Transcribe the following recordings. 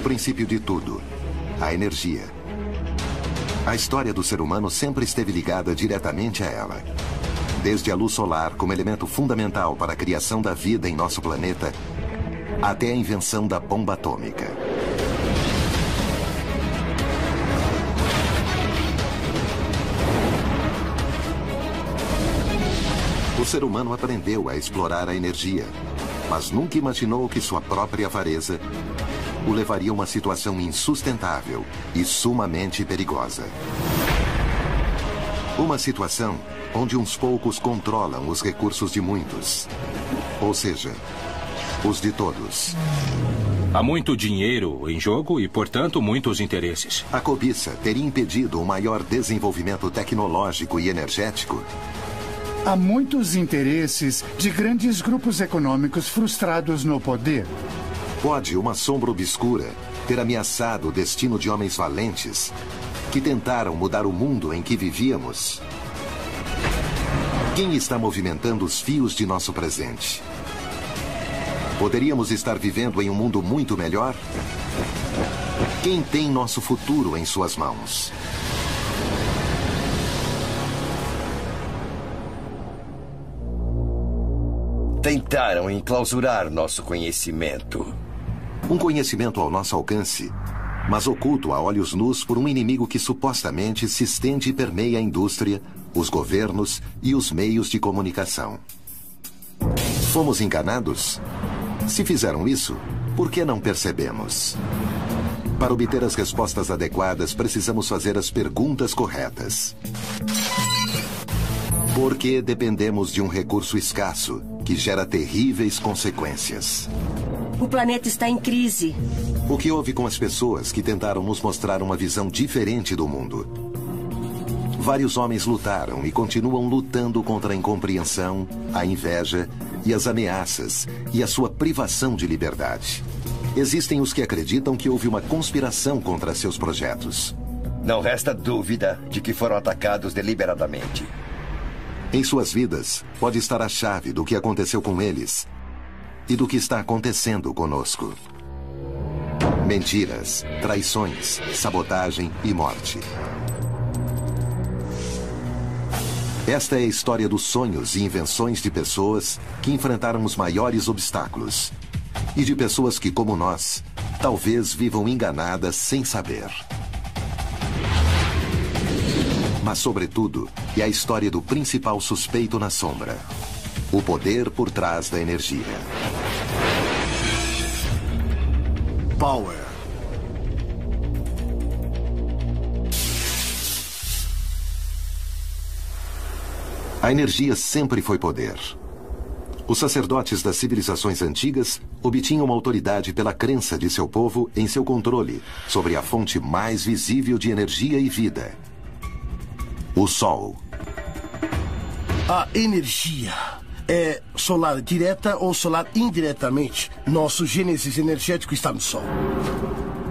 O princípio de tudo, a energia. A história do ser humano sempre esteve ligada diretamente a ela. Desde a luz solar como elemento fundamental para a criação da vida em nosso planeta, até a invenção da bomba atômica. O ser humano aprendeu a explorar a energia, mas nunca imaginou que sua própria avareza o levaria a uma situação insustentável e sumamente perigosa. Uma situação onde uns poucos controlam os recursos de muitos, ou seja, os de todos. Há muito dinheiro em jogo e, portanto, muitos interesses. A cobiça teria impedido o maior desenvolvimento tecnológico e energético? Há muitos interesses de grandes grupos econômicos frustrados no poder. Pode uma sombra obscura ter ameaçado o destino de homens valentes que tentaram mudar o mundo em que vivíamos? Quem está movimentando os fios de nosso presente? Poderíamos estar vivendo em um mundo muito melhor? Quem tem nosso futuro em suas mãos? Tentaram enclausurar nosso conhecimento. Um conhecimento ao nosso alcance, mas oculto a olhos nus por um inimigo que supostamente se estende e permeia a indústria, os governos e os meios de comunicação. Fomos enganados? Se fizeram isso, por que não percebemos? Para obter as respostas adequadas, precisamos fazer as perguntas corretas. Porque dependemos de um recurso escasso, que gera terríveis consequências. O planeta está em crise. O que houve com as pessoas que tentaram nos mostrar uma visão diferente do mundo? Vários homens lutaram e continuam lutando contra a incompreensão, a inveja e as ameaças e a sua privação de liberdade. Existem os que acreditam que houve uma conspiração contra seus projetos. Não resta dúvida de que foram atacados deliberadamente. Em suas vidas, pode estar a chave do que aconteceu com eles e do que está acontecendo conosco. Mentiras, traições, sabotagem e morte. Esta é a história dos sonhos e invenções de pessoas que enfrentaram os maiores obstáculos. E de pessoas que, como nós, talvez vivam enganadas sem saber. Mas, sobretudo, é a história do principal suspeito na sombra. O poder por trás da energia. Power. A energia sempre foi poder. Os sacerdotes das civilizações antigas obtinham autoridade pela crença de seu povo em seu controle sobre a fonte mais visível de energia e vida. O Sol. A energia é solar direta ou solar indiretamente. Nosso gênesis energético está no Sol.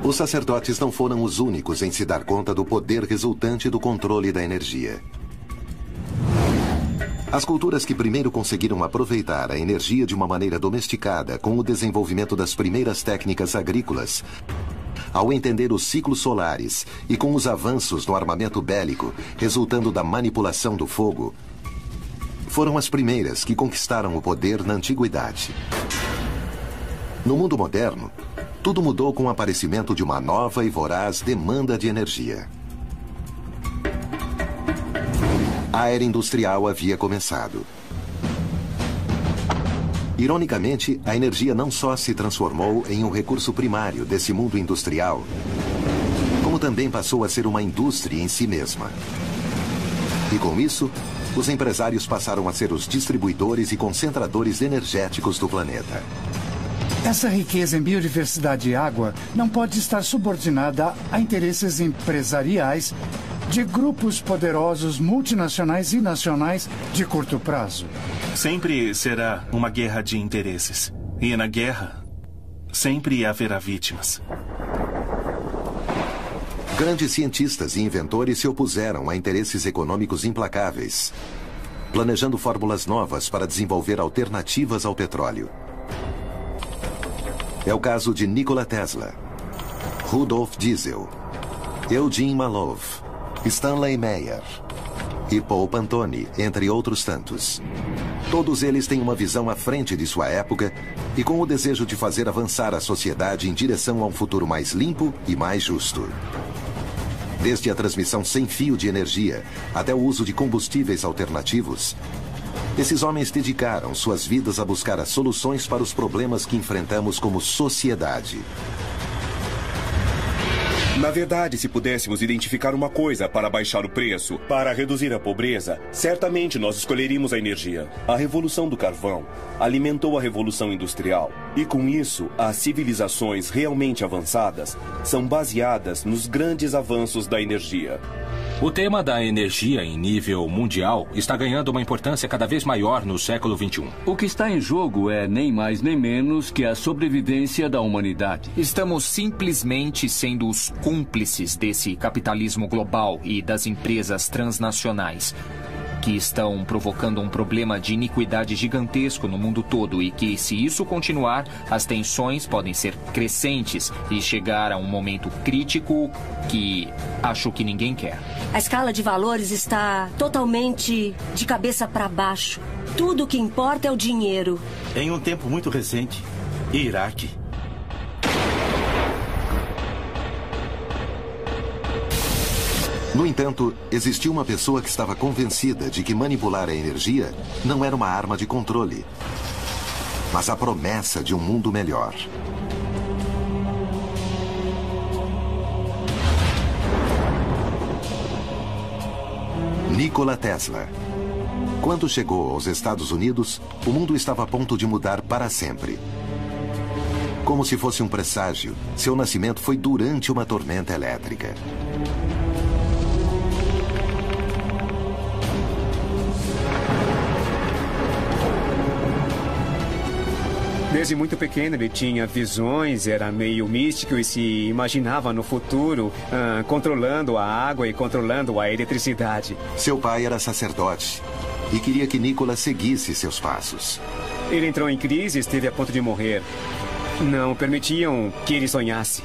Os sacerdotes não foram os únicos em se dar conta do poder resultante do controle da energia. As culturas que primeiro conseguiram aproveitar a energia de uma maneira domesticada com o desenvolvimento das primeiras técnicas agrícolas, ao entender os ciclos solares e com os avanços no armamento bélico resultando da manipulação do fogo, foram as primeiras que conquistaram o poder na antiguidade. No mundo moderno, tudo mudou com o aparecimento de uma nova e voraz demanda de energia. A era industrial havia começado. Ironicamente, a energia não só se transformou em um recurso primário desse mundo industrial, como também passou a ser uma indústria em si mesma. E com isso, os empresários passaram a ser os distribuidores e concentradores energéticos do planeta. Essa riqueza em biodiversidade e água não pode estar subordinada a interesses empresariais de grupos poderosos multinacionais e nacionais de curto prazo. Sempre será uma guerra de interesses. E na guerra, sempre haverá vítimas. Grandes cientistas e inventores se opuseram a interesses econômicos implacáveis, planejando fórmulas novas para desenvolver alternativas ao petróleo. É o caso de Nikola Tesla. Rudolf Diesel, Eugene Malov, Stanley Meyer e Paul Pantone, entre outros tantos. Todos eles têm uma visão à frente de sua época e com o desejo de fazer avançar a sociedade em direção a um futuro mais limpo e mais justo. Desde a transmissão sem fio de energia até o uso de combustíveis alternativos, esses homens dedicaram suas vidas a buscar as soluções para os problemas que enfrentamos como sociedade. Na verdade, se pudéssemos identificar uma coisa para baixar o preço, para reduzir a pobreza, certamente nós escolheríamos a energia. A Revolução do Carvão alimentou a Revolução Industrial. E com isso, as civilizações realmente avançadas são baseadas nos grandes avanços da energia. O tema da energia em nível mundial está ganhando uma importância cada vez maior no século XXI. O que está em jogo é nem mais nem menos que a sobrevivência da humanidade. Estamos simplesmente sendo os cúmplices desse capitalismo global e das empresas transnacionais, que estão provocando um problema de iniquidade gigantesco no mundo todo e que, se isso continuar, as tensões podem ser crescentes e chegar a um momento crítico que acho que ninguém quer. A escala de valores está totalmente de cabeça para baixo. Tudo o que importa é o dinheiro. Em um tempo muito recente, Iraque. No entanto, existia uma pessoa que estava convencida de que manipular a energia não era uma arma de controle, mas a promessa de um mundo melhor. Nikola Tesla. Quando chegou aos Estados Unidos, o mundo estava a ponto de mudar para sempre. Como se fosse um presságio, seu nascimento foi durante uma tormenta elétrica. Desde muito pequeno ele tinha visões, era meio místico e se imaginava no futuro controlando a água e controlando a eletricidade. Seu pai era sacerdote e queria que Nikola seguisse seus passos. Ele entrou em crise e esteve a ponto de morrer. Não permitiam que ele sonhasse.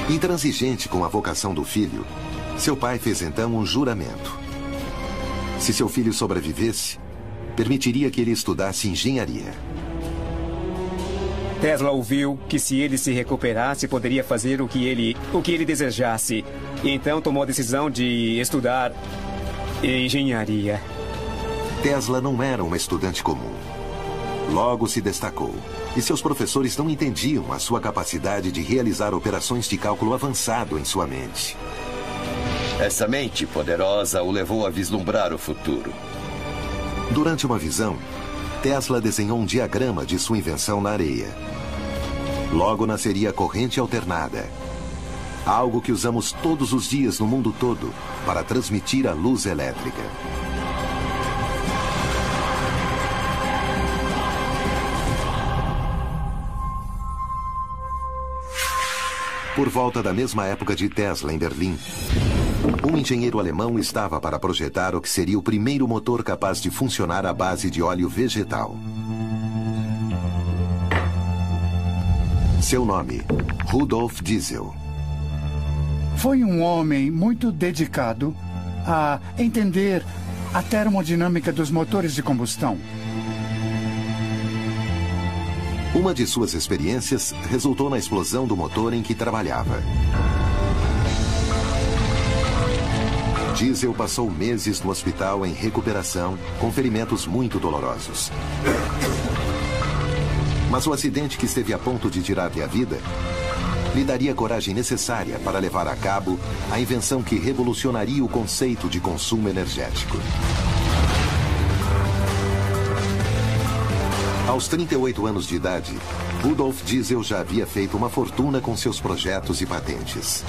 Intransigente com a vocação do filho, seu pai fez então um juramento. Se seu filho sobrevivesse, permitiria que ele estudasse engenharia. Tesla ouviu que se ele se recuperasse, poderia fazer o que ele desejasse. E então tomou a decisão de estudar engenharia. Tesla não era uma estudante comum. Logo se destacou. E seus professores não entendiam a sua capacidade de realizar operações de cálculo avançado em sua mente. Essa mente poderosa o levou a vislumbrar o futuro. Durante uma visão, Tesla desenhou um diagrama de sua invenção na areia. Logo nasceria a corrente alternada, algo que usamos todos os dias no mundo todo para transmitir a luz elétrica. Por volta da mesma época de Tesla em Berlim, um engenheiro alemão estava para projetar o que seria o primeiro motor capaz de funcionar à base de óleo vegetal. Seu nome, Rudolf Diesel. Foi um homem muito dedicado a entender a termodinâmica dos motores de combustão. Uma de suas experiências resultou na explosão do motor em que trabalhava. Diesel passou meses no hospital em recuperação, com ferimentos muito dolorosos. Mas o acidente que esteve a ponto de tirar-lhe a vida lhe daria a coragem necessária para levar a cabo a invenção que revolucionaria o conceito de consumo energético. Aos 38 anos de idade, Rudolf Diesel já havia feito uma fortuna com seus projetos e patentes.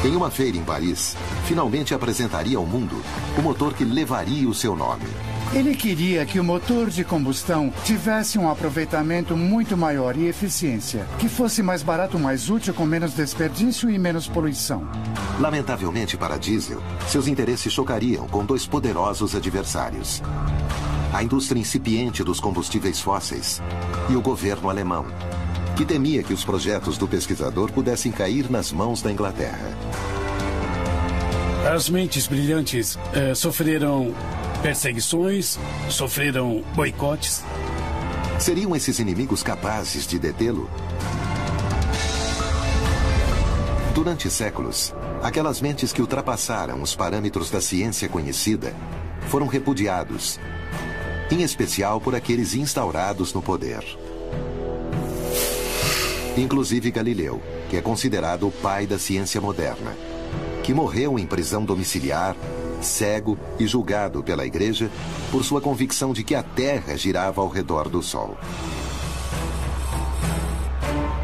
Em uma feira em Paris, finalmente apresentaria ao mundo o motor que levaria o seu nome. Ele queria que o motor de combustão tivesse um aproveitamento muito maior e eficiência, que fosse mais barato, mais útil, com menos desperdício e menos poluição. Lamentavelmente para Diesel, seus interesses chocariam com dois poderosos adversários: a indústria incipiente dos combustíveis fósseis e o governo alemão, que temia que os projetos do pesquisador pudessem cair nas mãos da Inglaterra. As mentes brilhantes sofreram perseguições, sofreram boicotes. Seriam esses inimigos capazes de detê-lo? Durante séculos, aquelas mentes que ultrapassaram os parâmetros da ciência conhecida foram repudiados, em especial por aqueles instaurados no poder. Inclusive Galileu, que é considerado o pai da ciência moderna, que morreu em prisão domiciliar, cego e julgado pela Igreja por sua convicção de que a Terra girava ao redor do Sol.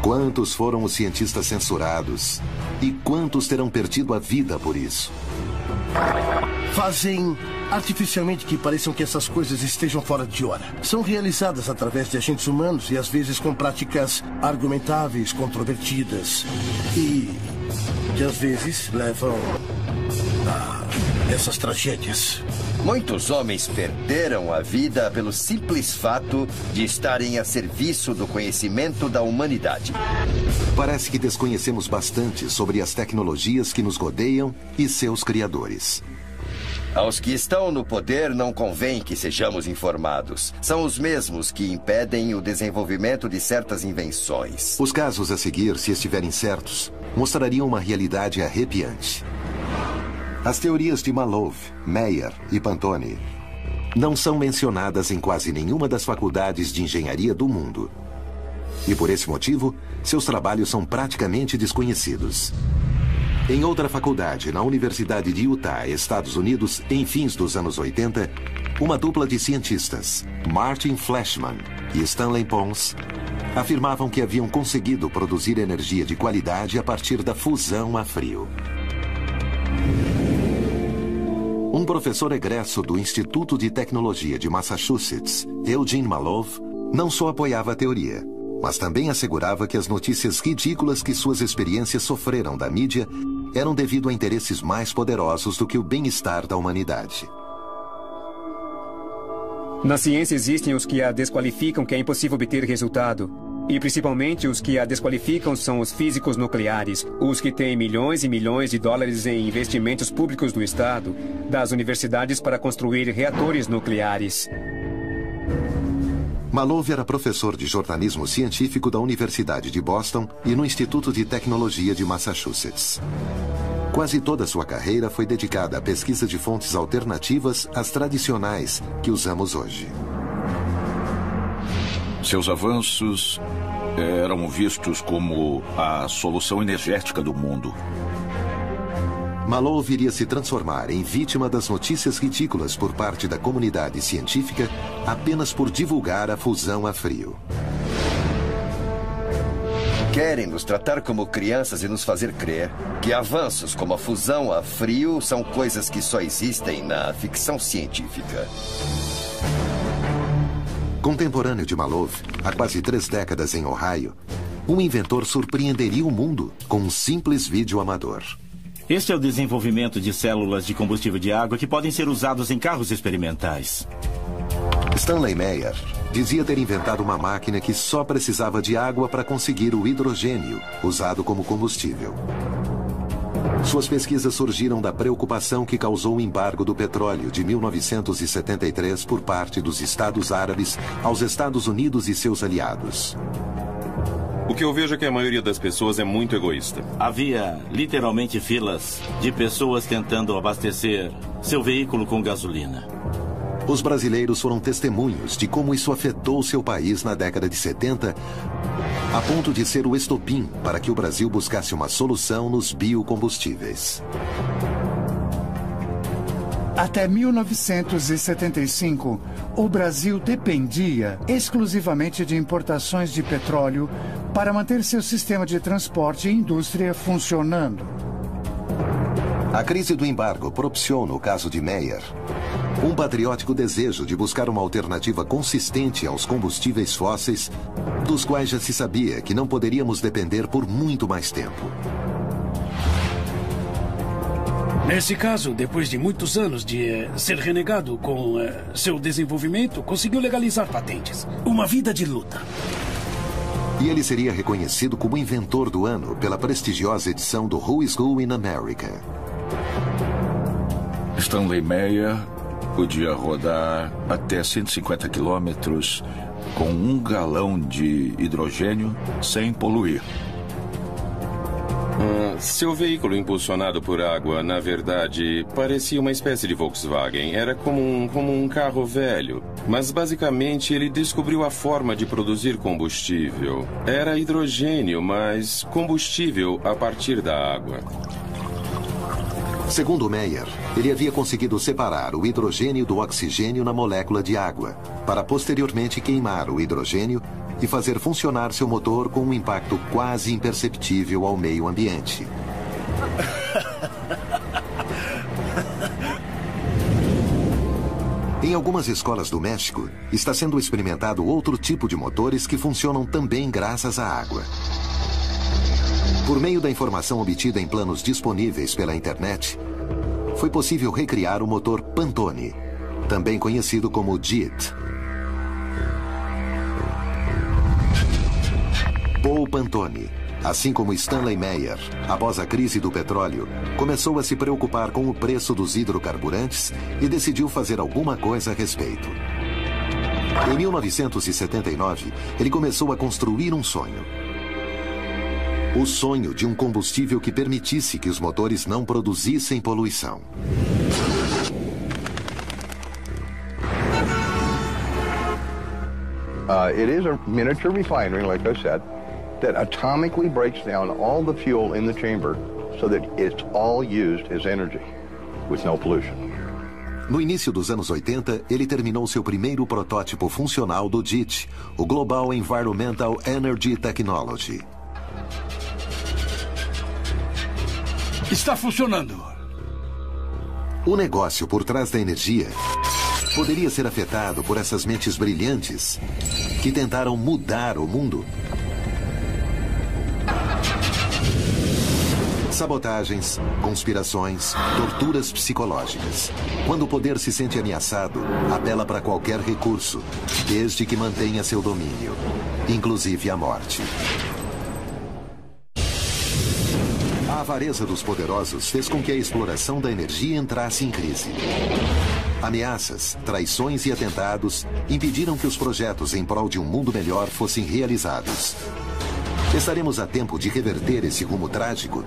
Quantos foram os cientistas censurados e quantos terão perdido a vida por isso? Fazem artificialmente que pareçam que essas coisas estejam fora de hora. São realizadas através de agentes humanos e às vezes com práticas argumentáveis, controvertidas e que às vezes levam a essas tragédias. Muitos homens perderam a vida pelo simples fato de estarem a serviço do conhecimento da humanidade. Parece que desconhecemos bastante sobre as tecnologias que nos rodeiam e seus criadores. Aos que estão no poder não convém que sejamos informados. São os mesmos que impedem o desenvolvimento de certas invenções. Os casos a seguir, se estiverem certos, mostrariam uma realidade arrepiante. As teorias de Malov, Meyer e Pantone não são mencionadas em quase nenhuma das faculdades de engenharia do mundo. E por esse motivo, seus trabalhos são praticamente desconhecidos. Em outra faculdade, na Universidade de Utah, Estados Unidos, em fins dos anos 80, uma dupla de cientistas, Martin Fleischmann e Stanley Pons, afirmavam que haviam conseguido produzir energia de qualidade a partir da fusão a frio. Um professor egresso do Instituto de Tecnologia de Massachusetts, Eugene Malov, não só apoiava a teoria, mas também assegurava que as notícias ridículas que suas experiências sofreram da mídia eram devido a interesses mais poderosos do que o bem-estar da humanidade. Na ciência existem os que a desqualificam, que é impossível obter resultado. E principalmente os que a desqualificam são os físicos nucleares, os que têm milhões e milhões de dólares em investimentos públicos do Estado, das universidades para construir reatores nucleares. Malov era professor de jornalismo científico da Universidade de Boston e no Instituto de Tecnologia de Massachusetts. Quase toda a sua carreira foi dedicada à pesquisa de fontes alternativas às tradicionais que usamos hoje. Seus avanços eram vistos como a solução energética do mundo. Malov iria se transformar em vítima das notícias ridículas por parte da comunidade científica apenas por divulgar a fusão a frio. Querem nos tratar como crianças e nos fazer crer que avanços como a fusão a frio são coisas que só existem na ficção científica. Contemporâneo de Malov, há quase 3 décadas em Ohio, um inventor surpreenderia o mundo com um simples vídeo amador. Este é o desenvolvimento de células de combustível de água que podem ser usados em carros experimentais. Stanley Meyer dizia ter inventado uma máquina que só precisava de água para conseguir o hidrogênio, usado como combustível. Suas pesquisas surgiram da preocupação que causou o embargo do petróleo de 1973 por parte dos Estados Árabes aos Estados Unidos e seus aliados. O que eu vejo é que a maioria das pessoas é muito egoísta. Havia literalmente filas de pessoas tentando abastecer seu veículo com gasolina. Os brasileiros foram testemunhos de como isso afetou seu país na década de 70, a ponto de ser o estopim para que o Brasil buscasse uma solução nos biocombustíveis. Até 1975, o Brasil dependia exclusivamente de importações de petróleo para manter seu sistema de transporte e indústria funcionando. A crise do embargo propiciou, no caso de Meyer, um patriótico desejo de buscar uma alternativa consistente aos combustíveis fósseis, dos quais já se sabia que não poderíamos depender por muito mais tempo. Nesse caso, depois de muitos anos de ser renegado com seu desenvolvimento, conseguiu legalizar patentes. Uma vida de luta. E ele seria reconhecido como inventor do ano pela prestigiosa edição do Who is Who in America. Stanley Meyer podia rodar até 150 quilômetros com 1 galão de hidrogênio sem poluir. Seu veículo impulsionado por água, na verdade, parecia uma espécie de Volkswagen. Era como um carro velho. Mas, basicamente, ele descobriu a forma de produzir combustível. Era hidrogênio, mas combustível a partir da água. Segundo Meyer, ele havia conseguido separar o hidrogênio do oxigênio na molécula de água, para posteriormente queimar o hidrogênio e fazer funcionar seu motor com um impacto quase imperceptível ao meio ambiente. Em algumas escolas do México, está sendo experimentado outro tipo de motores que funcionam também graças à água. Por meio da informação obtida em planos disponíveis pela internet, foi possível recriar o motor Pantone, também conhecido como JIT. Paul Pantone, assim como Stanley Meyer, após a crise do petróleo, começou a se preocupar com o preço dos hidrocarburantes e decidiu fazer alguma coisa a respeito. Em 1979, ele começou a construir um sonho. O sonho de um combustível que permitisse que os motores não produzissem poluição. It is a miniature refinery, like I said, that atomically breaks down all the fuel in the chamber so that it's all used as energy with no pollution. No início dos anos 80, ele terminou seu primeiro protótipo funcional do JIT, o Global Environmental Energy Technology. Está funcionando. O negócio por trás da energia poderia ser afetado por essas mentes brilhantes que tentaram mudar o mundo. Sabotagens, conspirações, torturas psicológicas. Quando o poder se sente ameaçado, apela para qualquer recurso, desde que mantenha seu domínio, inclusive a morte. A avareza dos poderosos fez com que a exploração da energia entrasse em crise. Ameaças, traições e atentados impediram que os projetos em prol de um mundo melhor fossem realizados. Estaremos a tempo de reverter esse rumo trágico?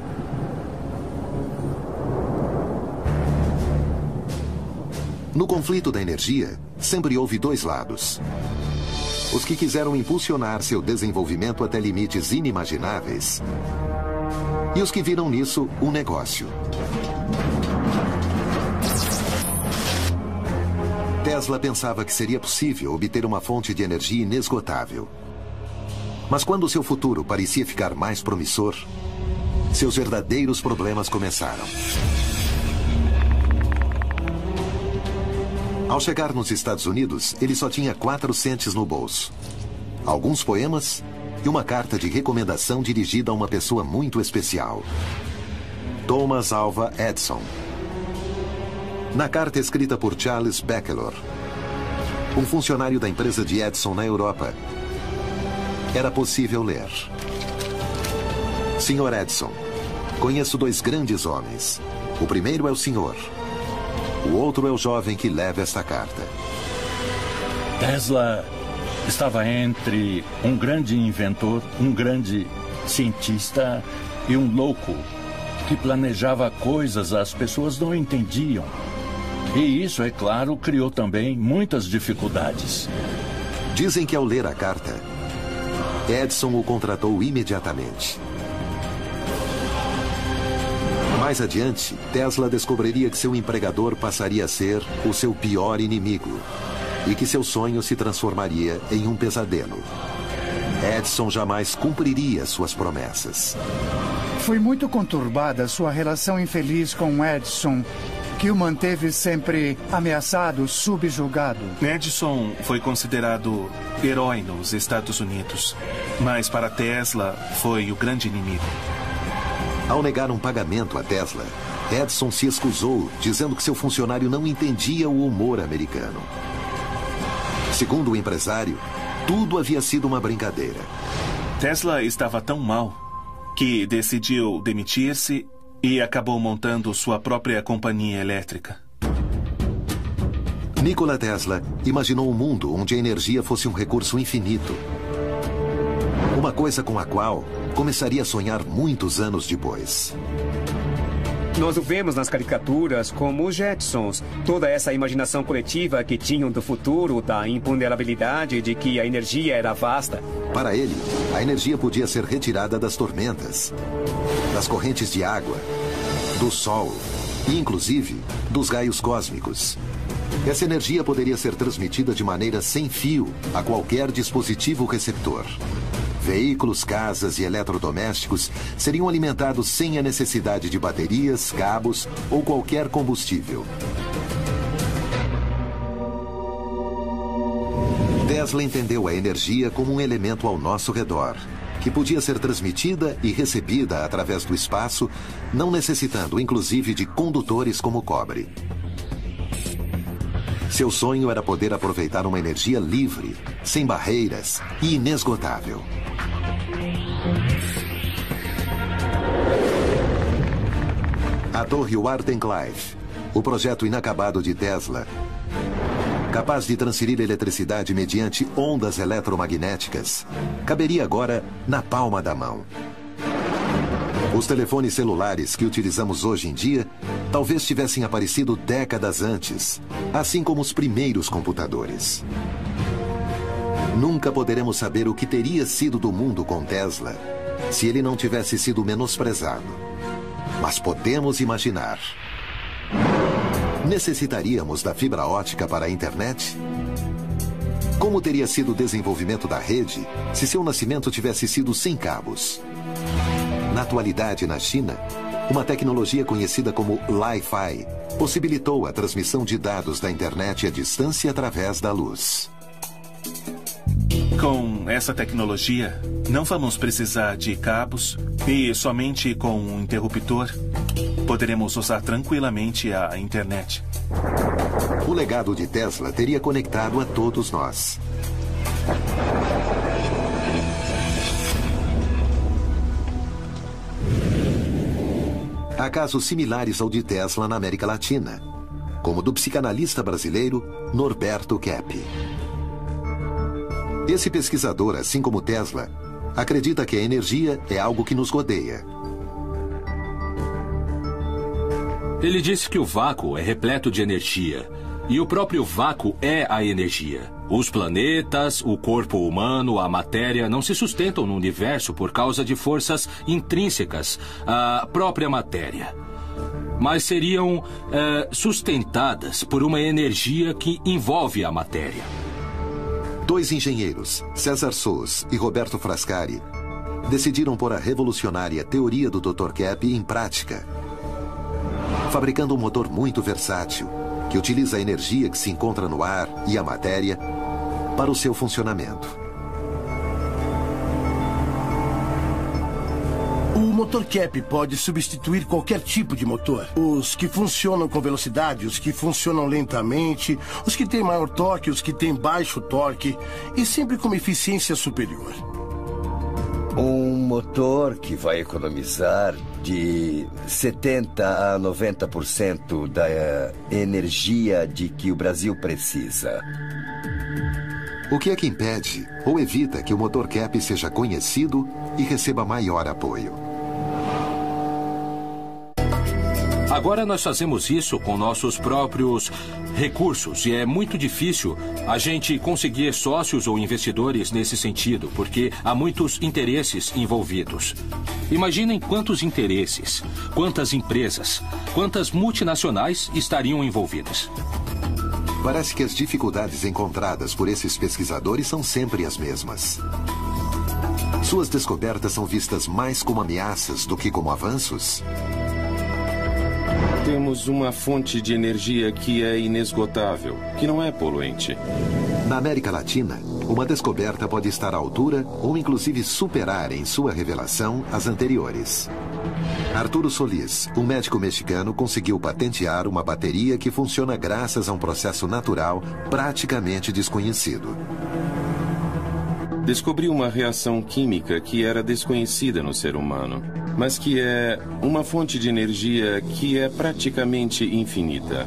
No conflito da energia, sempre houve dois lados. Os que quiseram impulsionar seu desenvolvimento até limites inimagináveis e os que viram nisso um negócio. Tesla pensava que seria possível obter uma fonte de energia inesgotável. Mas quando seu futuro parecia ficar mais promissor, seus verdadeiros problemas começaram. Ao chegar nos Estados Unidos, ele só tinha 4 centes no bolso, alguns poemas e uma carta de recomendação dirigida a uma pessoa muito especial, Thomas Alva Edison. Na carta escrita por Charles Beckelor, um funcionário da empresa de Edison na Europa, era possível ler: Sr. Edison, conheço 2 grandes homens. O primeiro é o senhor. O outro é o jovem que leva esta carta. Tesla estava entre um grande inventor, um grande cientista e um louco que planejava coisas as pessoas não entendiam. E isso, é claro, criou também muitas dificuldades. Dizem que ao ler a carta, Edison o contratou imediatamente. Mais adiante, Tesla descobriria que seu empregador passaria a ser o seu pior inimigo e que seu sonho se transformaria em um pesadelo. Edison jamais cumpriria suas promessas. Foi muito conturbada sua relação infeliz com Edison, que o manteve sempre ameaçado, subjugado. Edison foi considerado herói nos Estados Unidos, mas para Tesla foi o grande inimigo. Ao negar um pagamento a Tesla, Edison se excusou, dizendo que seu funcionário não entendia o humor americano. Segundo o empresário, tudo havia sido uma brincadeira. Tesla estava tão mal que decidiu demitir-se e acabou montando sua própria companhia elétrica. Nikola Tesla imaginou um mundo onde a energia fosse um recurso infinito. Uma coisa com a qual começaria a sonhar muitos anos depois. Nós o vemos nas caricaturas como os Jetsons. Toda essa imaginação coletiva que tinham do futuro, da imponderabilidade de que a energia era vasta. Para ele, a energia podia ser retirada das tormentas, das correntes de água, do sol e, inclusive, dos raios cósmicos. Essa energia poderia ser transmitida de maneira sem fio a qualquer dispositivo receptor. Veículos, casas e eletrodomésticos seriam alimentados sem a necessidade de baterias, cabos ou qualquer combustível. Tesla entendeu a energia como um elemento ao nosso redor, que podia ser transmitida e recebida através do espaço, não necessitando, inclusive, de condutores como o cobre. Seu sonho era poder aproveitar uma energia livre, sem barreiras e inesgotável. A torre Wardenclyffe, o projeto inacabado de Tesla, capaz de transferir eletricidade mediante ondas eletromagnéticas, caberia agora na palma da mão. Os telefones celulares que utilizamos hoje em dia talvez tivessem aparecido décadas antes, assim como os primeiros computadores. Nunca poderemos saber o que teria sido do mundo com Tesla se ele não tivesse sido menosprezado. Mas podemos imaginar. Necessitaríamos da fibra ótica para a internet? Como teria sido o desenvolvimento da rede se seu nascimento tivesse sido sem cabos? Na atualidade, na China, uma tecnologia conhecida como Li-Fi possibilitou a transmissão de dados da internet à distância através da luz. Com essa tecnologia, não vamos precisar de cabos e somente com um interruptor poderemos usar tranquilamente a internet. O legado de Tesla teria conectado a todos nós. Há casos similares ao de Tesla na América Latina, como o do psicanalista brasileiro Norberto Kepp. Esse pesquisador, assim como Tesla, acredita que a energia é algo que nos rodeia. Ele disse que o vácuo é repleto de energia. E o próprio vácuo é a energia. Os planetas, o corpo humano, a matéria não se sustentam no universo por causa de forças intrínsecas à própria matéria. Mas seriam sustentadas por uma energia que envolve a matéria. Dois engenheiros, César Sous e Roberto Frascari, decidiram pôr a revolucionária teoria do Dr. Kepp em prática, fabricando um motor muito versátil, que utiliza a energia que se encontra no ar e a matéria para o seu funcionamento. O motor Kepp pode substituir qualquer tipo de motor. Os que funcionam com velocidade, os que funcionam lentamente, os que têm maior torque, os que têm baixo torque e sempre com uma eficiência superior. Um motor que vai economizar de 70% a 90% da energia de que o Brasil precisa. O que é que impede ou evita que o motor Kepp seja conhecido e receba maior apoio? Agora nós fazemos isso com nossos próprios recursos e é muito difícil a gente conseguir sócios ou investidores nesse sentido, porque há muitos interesses envolvidos. Imaginem quantos interesses, quantas empresas, quantas multinacionais estariam envolvidas. Parece que as dificuldades encontradas por esses pesquisadores são sempre as mesmas. Suas descobertas são vistas mais como ameaças do que como avanços. Temos uma fonte de energia que é inesgotável, que não é poluente. Na América Latina, uma descoberta pode estar à altura ou inclusive superar em sua revelação as anteriores. Arturo Solis, um médico mexicano, conseguiu patentear uma bateria que funciona graças a um processo natural praticamente desconhecido. descobriu uma reação química que era desconhecida no ser humano, mas que é uma fonte de energia que é praticamente infinita.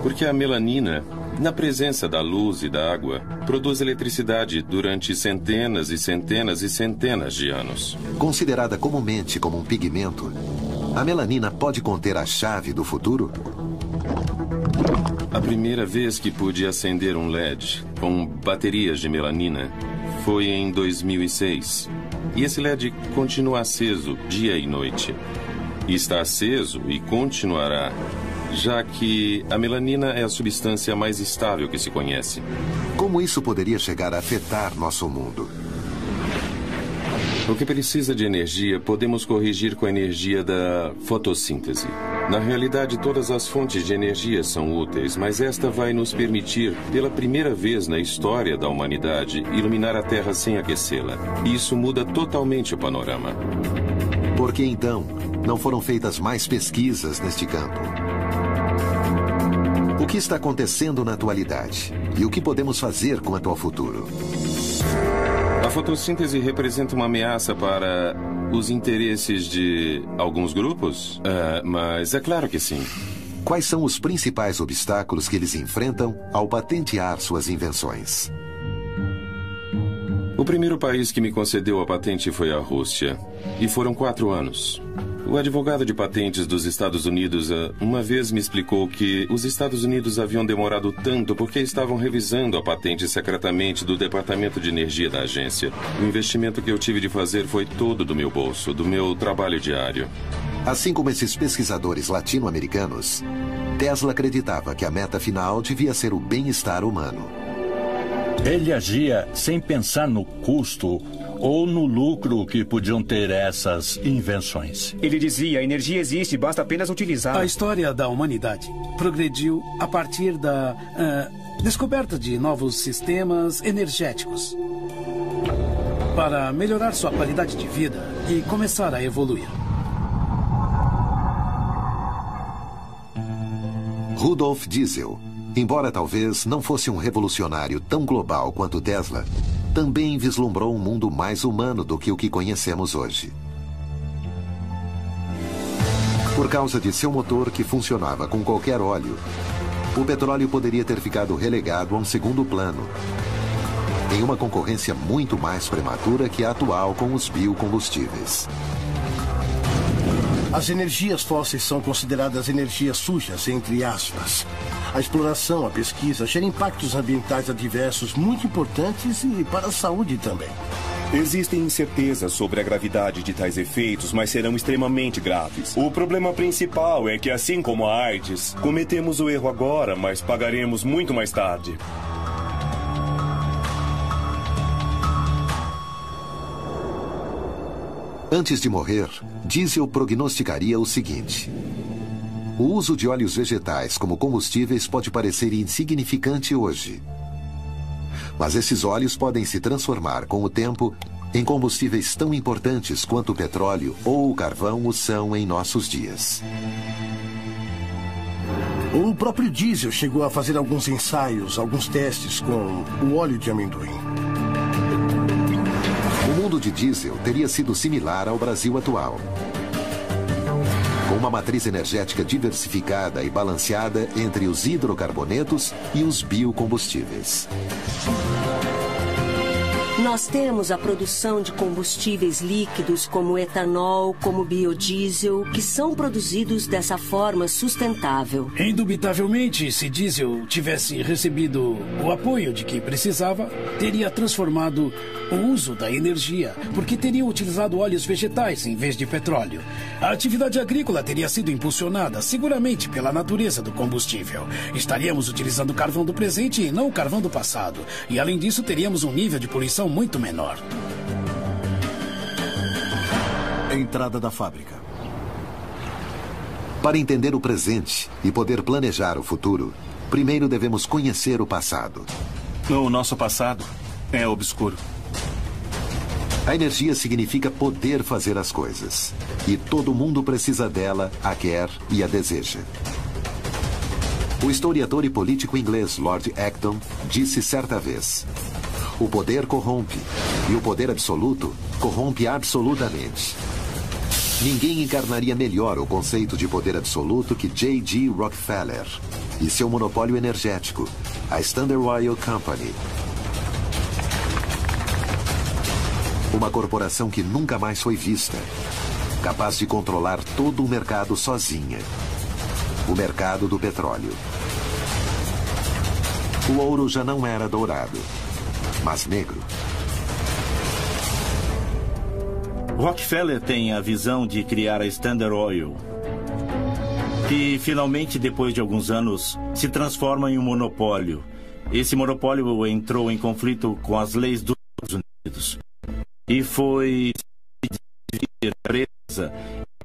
Porque a melanina, na presença da luz e da água, produz eletricidade durante centenas e centenas e centenas de anos. Considerada comumente como um pigmento, a melanina pode conter a chave do futuro? A primeira vez que pude acender um LED com baterias de melanina foi em 2006. E esse LED continua aceso dia e noite. E está aceso e continuará, já que a melanina é a substância mais estável que se conhece. Como isso poderia chegar a afetar nosso mundo? O que precisa de energia, podemos corrigir com a energia da fotossíntese. Na realidade, todas as fontes de energia são úteis, mas esta vai nos permitir, pela primeira vez na história da humanidade, iluminar a Terra sem aquecê-la. E isso muda totalmente o panorama. Por que, então, não foram feitas mais pesquisas neste campo? O que está acontecendo na atualidade? E o que podemos fazer quanto ao futuro? A fotossíntese representa uma ameaça para os interesses de alguns grupos? Mas é claro que sim. Quais são os principais obstáculos que eles enfrentam ao patentear suas invenções? O primeiro país que me concedeu a patente foi a Rússia. E foram 4 anos. O advogado de patentes dos Estados Unidos uma vez me explicou que os Estados Unidos haviam demorado tanto porque estavam revisando a patente secretamente do Departamento de Energia da agência. O investimento que eu tive de fazer foi todo do meu bolso, do meu trabalho diário. Assim como esses pesquisadores latino-americanos, Tesla acreditava que a meta final devia ser o bem-estar humano. Ele agia sem pensar no custo ou no lucro que podiam ter essas invenções. Ele dizia, a energia existe, basta apenas utilizá-la. A história da humanidade progrediu a partir da descoberta de novos sistemas energéticos para melhorar sua qualidade de vida e começar a evoluir. Rudolf Diesel, embora talvez não fosse um revolucionário tão global quanto Tesla, também vislumbrou um mundo mais humano do que o que conhecemos hoje. Por causa de seu motor que funcionava com qualquer óleo, o petróleo poderia ter ficado relegado a um segundo plano, em uma concorrência muito mais prematura que a atual com os biocombustíveis. As energias fósseis são consideradas energias sujas, entre aspas. A exploração, a pesquisa, geram impactos ambientais adversos muito importantes e para a saúde também. Existem incertezas sobre a gravidade de tais efeitos, mas serão extremamente graves. O problema principal é que, assim como a AIDS, cometemos o erro agora, mas pagaremos muito mais tarde. Antes de morrer, Diesel prognosticaria o seguinte: o uso de óleos vegetais como combustíveis pode parecer insignificante hoje. Mas esses óleos podem se transformar com o tempo em combustíveis tão importantes quanto o petróleo ou o carvão o são em nossos dias. O próprio Diesel chegou a fazer alguns ensaios, alguns testes com o óleo de amendoim. O mundo de diesel teria sido similar ao Brasil atual. Com uma matriz energética diversificada e balanceada entre os hidrocarbonetos e os biocombustíveis. Nós temos a produção de combustíveis líquidos como etanol, como biodiesel, que são produzidos dessa forma sustentável. Indubitavelmente, se diesel tivesse recebido o apoio de que precisava, teria transformado o uso da energia, porque teriam utilizado óleos vegetais em vez de petróleo. A atividade agrícola teria sido impulsionada seguramente pela natureza do combustível. Estaríamos utilizando o carvão do presente e não o carvão do passado. E além disso, teríamos um nível de poluição muito menor. Entrada da fábrica. Para entender o presente e poder planejar o futuro, primeiro devemos conhecer o passado. O nosso passado é obscuro. A energia significa poder fazer as coisas. E todo mundo precisa dela, a quer e a deseja. O historiador e político inglês Lord Acton disse certa vez: O poder corrompe, e o poder absoluto corrompe absolutamente. Ninguém encarnaria melhor o conceito de poder absoluto que J.G. Rockefeller e seu monopólio energético, a Standard Oil Company. Uma corporação que nunca mais foi vista, capaz de controlar todo o mercado sozinha. O mercado do petróleo. O ouro já não era dourado, mas negro. Rockefeller tem a visão de criar a Standard Oil, que finalmente, depois de alguns anos, se transforma em um monopólio. Esse monopólio entrou em conflito com as leis dos Estados Unidos e foi dividir a empresa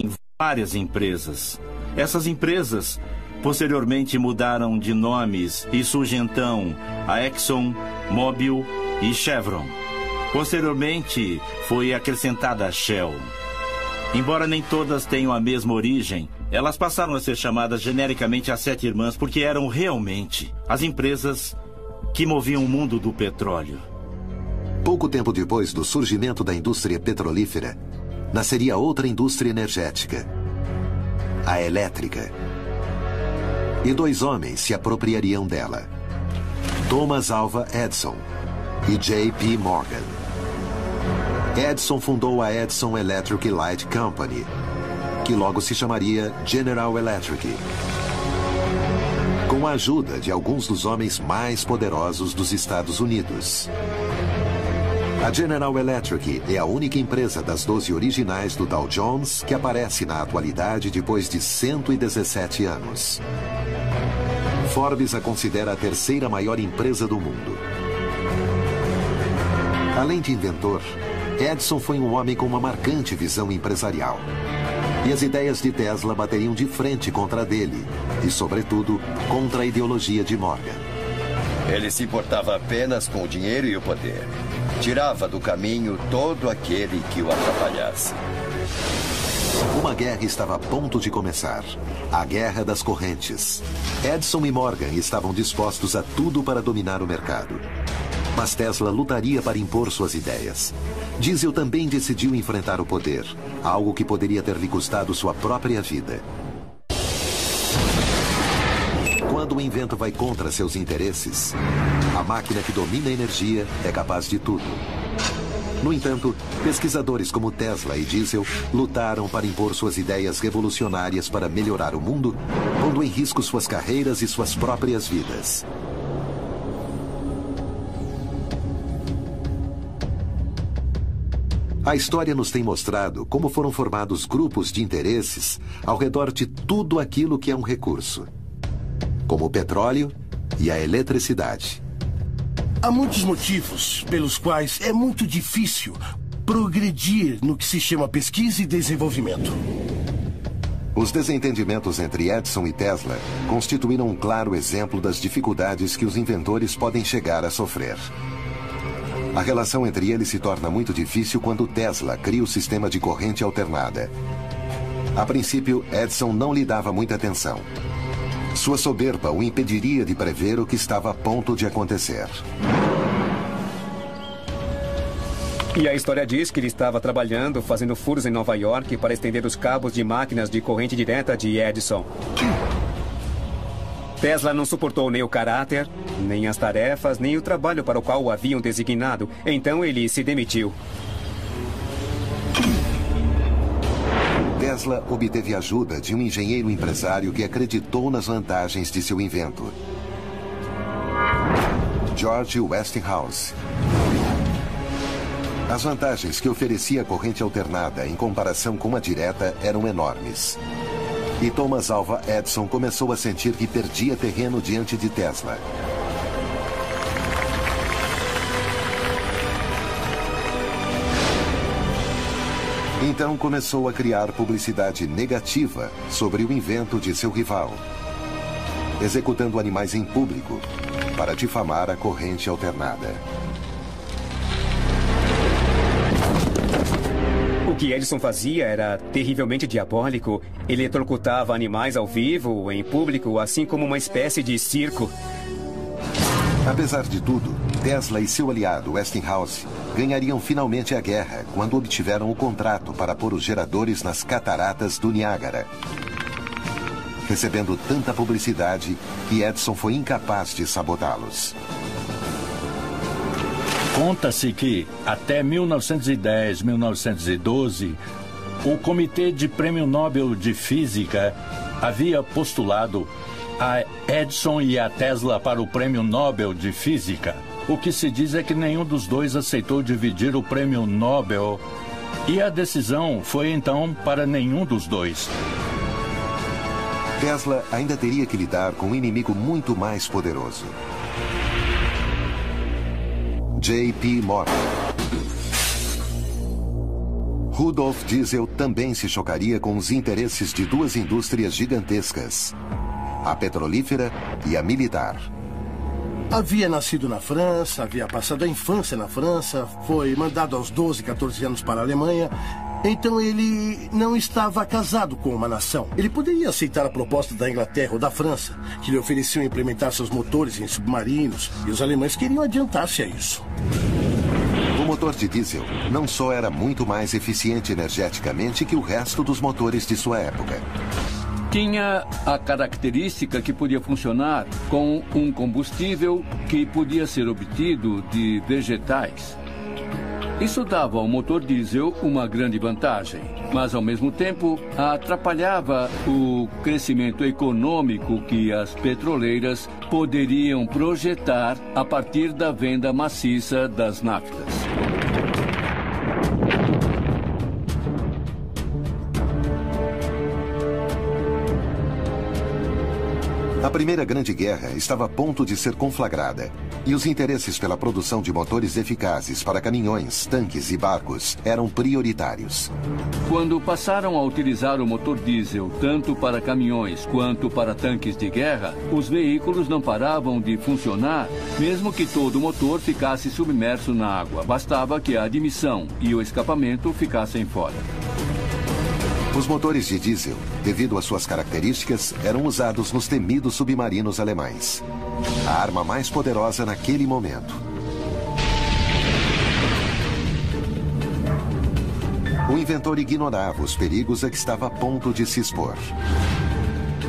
em várias empresas. Essas empresas posteriormente mudaram de nomes e surge então a Exxon, Mobil e Chevron. Posteriormente foi acrescentada a Shell. Embora nem todas tenham a mesma origem, elas passaram a ser chamadas genericamente as Sete Irmãs porque eram realmente as empresas que moviam o mundo do petróleo. Pouco tempo depois do surgimento da indústria petrolífera, nasceria outra indústria energética, a elétrica. E dois homens se apropriariam dela: Thomas Alva Edison e J.P. Morgan. Edison fundou a Edison Electric Light Company, que logo se chamaria General Electric, com a ajuda de alguns dos homens mais poderosos dos Estados Unidos. A General Electric é a única empresa das 12 originais do Dow Jones que aparece na atualidade depois de 117 anos. Forbes a considera a terceira maior empresa do mundo. Além de inventor, Edison foi um homem com uma marcante visão empresarial. E as ideias de Tesla bateriam de frente contra a dele, e, sobretudo, contra a ideologia de Morgan. Ele se importava apenas com o dinheiro e o poder. Tirava do caminho todo aquele que o atrapalhasse. Uma guerra estava a ponto de começar. A Guerra das Correntes. Edison e Morgan estavam dispostos a tudo para dominar o mercado. Mas Tesla lutaria para impor suas ideias. Diesel também decidiu enfrentar o poder, algo que poderia ter lhe custado sua própria vida. Quando o invento vai contra seus interesses, a máquina que domina a energia é capaz de tudo. No entanto, pesquisadores como Tesla e Diesel lutaram para impor suas ideias revolucionárias para melhorar o mundo, pondo em risco suas carreiras e suas próprias vidas. A história nos tem mostrado como foram formados grupos de interesses ao redor de tudo aquilo que é um recurso, como o petróleo e a eletricidade. Há muitos motivos pelos quais é muito difícil progredir no que se chama pesquisa e desenvolvimento. Os desentendimentos entre Edison e Tesla constituíram um claro exemplo das dificuldades que os inventores podem chegar a sofrer. A relação entre eles se torna muito difícil quando Tesla cria o sistema de corrente alternada. A princípio, Edison não lhe dava muita atenção. Sua soberba o impediria de prever o que estava a ponto de acontecer. E a história diz que ele estava trabalhando, fazendo furos em Nova York para estender os cabos de máquinas de corrente direta de Edison. Tesla não suportou nem o caráter, nem as tarefas, nem o trabalho para o qual o haviam designado. Então ele se demitiu. Tesla obteve ajuda de um engenheiro empresário que acreditou nas vantagens de seu invento, George Westinghouse. As vantagens que oferecia a corrente alternada em comparação com a direta eram enormes. E Thomas Alva Edison começou a sentir que perdia terreno diante de Tesla. Então começou a criar publicidade negativa sobre o invento de seu rival, executando animais em público para difamar a corrente alternada. O que Edison fazia era terrivelmente diabólico. Ele eletrocutava animais ao vivo, em público, assim como uma espécie de circo. Apesar de tudo, Tesla e seu aliado Westinghouse ganhariam finalmente a guerra quando obtiveram o contrato para pôr os geradores nas cataratas do Niágara, recebendo tanta publicidade que Edison foi incapaz de sabotá-los. Conta-se que, até 1910, 1912, o Comitê de Prêmio Nobel de Física havia postulado a Edison e a Tesla para o Prêmio Nobel de Física. O que se diz é que nenhum dos dois aceitou dividir o Prêmio Nobel e a decisão foi então para nenhum dos dois. Tesla ainda teria que lidar com um inimigo muito mais poderoso. J.P. Morgan. Rudolf Diesel também se chocaria com os interesses de duas indústrias gigantescas, a petrolífera e a militar. Havia nascido na França, havia passado a infância na França, foi mandado aos 12, 14 anos para a Alemanha. Então ele não estava casado com uma nação. Ele poderia aceitar a proposta da Inglaterra ou da França, que lhe ofereciam implementar seus motores em submarinos, e os alemães queriam adiantar-se a isso. O motor de diesel não só era muito mais eficiente energeticamente que o resto dos motores de sua época. Tinha a característica que podia funcionar com um combustível que podia ser obtido de vegetais. Isso dava ao motor diesel uma grande vantagem, mas ao mesmo tempo atrapalhava o crescimento econômico que as petroleiras poderiam projetar a partir da venda maciça das naftas. A Primeira Grande Guerra estava a ponto de ser conflagrada, e os interesses pela produção de motores eficazes para caminhões, tanques e barcos eram prioritários. Quando passaram a utilizar o motor diesel tanto para caminhões quanto para tanques de guerra, os veículos não paravam de funcionar, mesmo que todo o motor ficasse submerso na água. Bastava que a admissão e o escapamento ficassem fora. Os motores de diesel, devido às suas características, eram usados nos temidos submarinos alemães. A arma mais poderosa naquele momento. O inventor ignorava os perigos a que estava a ponto de se expor.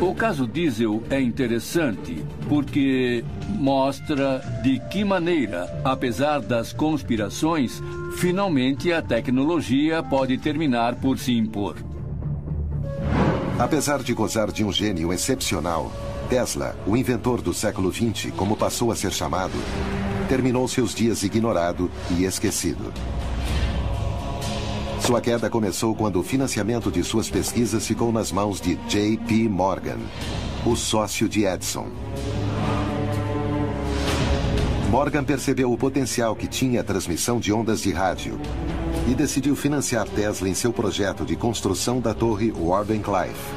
O caso diesel é interessante porque mostra de que maneira, apesar das conspirações, finalmente a tecnologia pode terminar por se impor. Apesar de gozar de um gênio excepcional, Tesla, o inventor do século XX, como passou a ser chamado, terminou seus dias ignorado e esquecido. Sua queda começou quando o financiamento de suas pesquisas ficou nas mãos de J.P. Morgan, o sócio de Edison. Morgan percebeu o potencial que tinha a transmissão de ondas de rádio e decidiu financiar Tesla em seu projeto de construção da torre Wardenclyffe.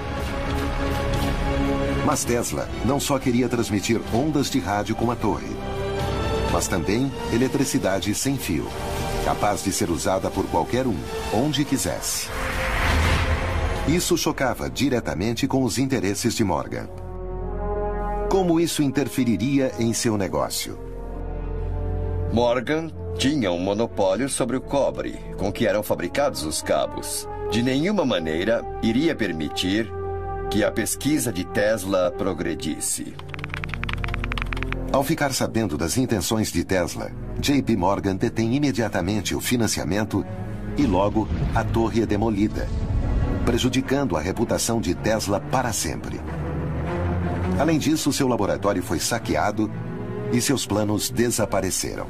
Mas Tesla não só queria transmitir ondas de rádio com a torre, mas também eletricidade sem fio, capaz de ser usada por qualquer um, onde quisesse. Isso chocava diretamente com os interesses de Morgan. Como isso interferiria em seu negócio? Morgan tinha um monopólio sobre o cobre com que eram fabricados os cabos. De nenhuma maneira iria permitir que a pesquisa de Tesla progredisse. Ao ficar sabendo das intenções de Tesla, J.P. Morgan detém imediatamente o financiamento e logo a torre é demolida, prejudicando a reputação de Tesla para sempre. Além disso, seu laboratório foi saqueado e seus planos desapareceram.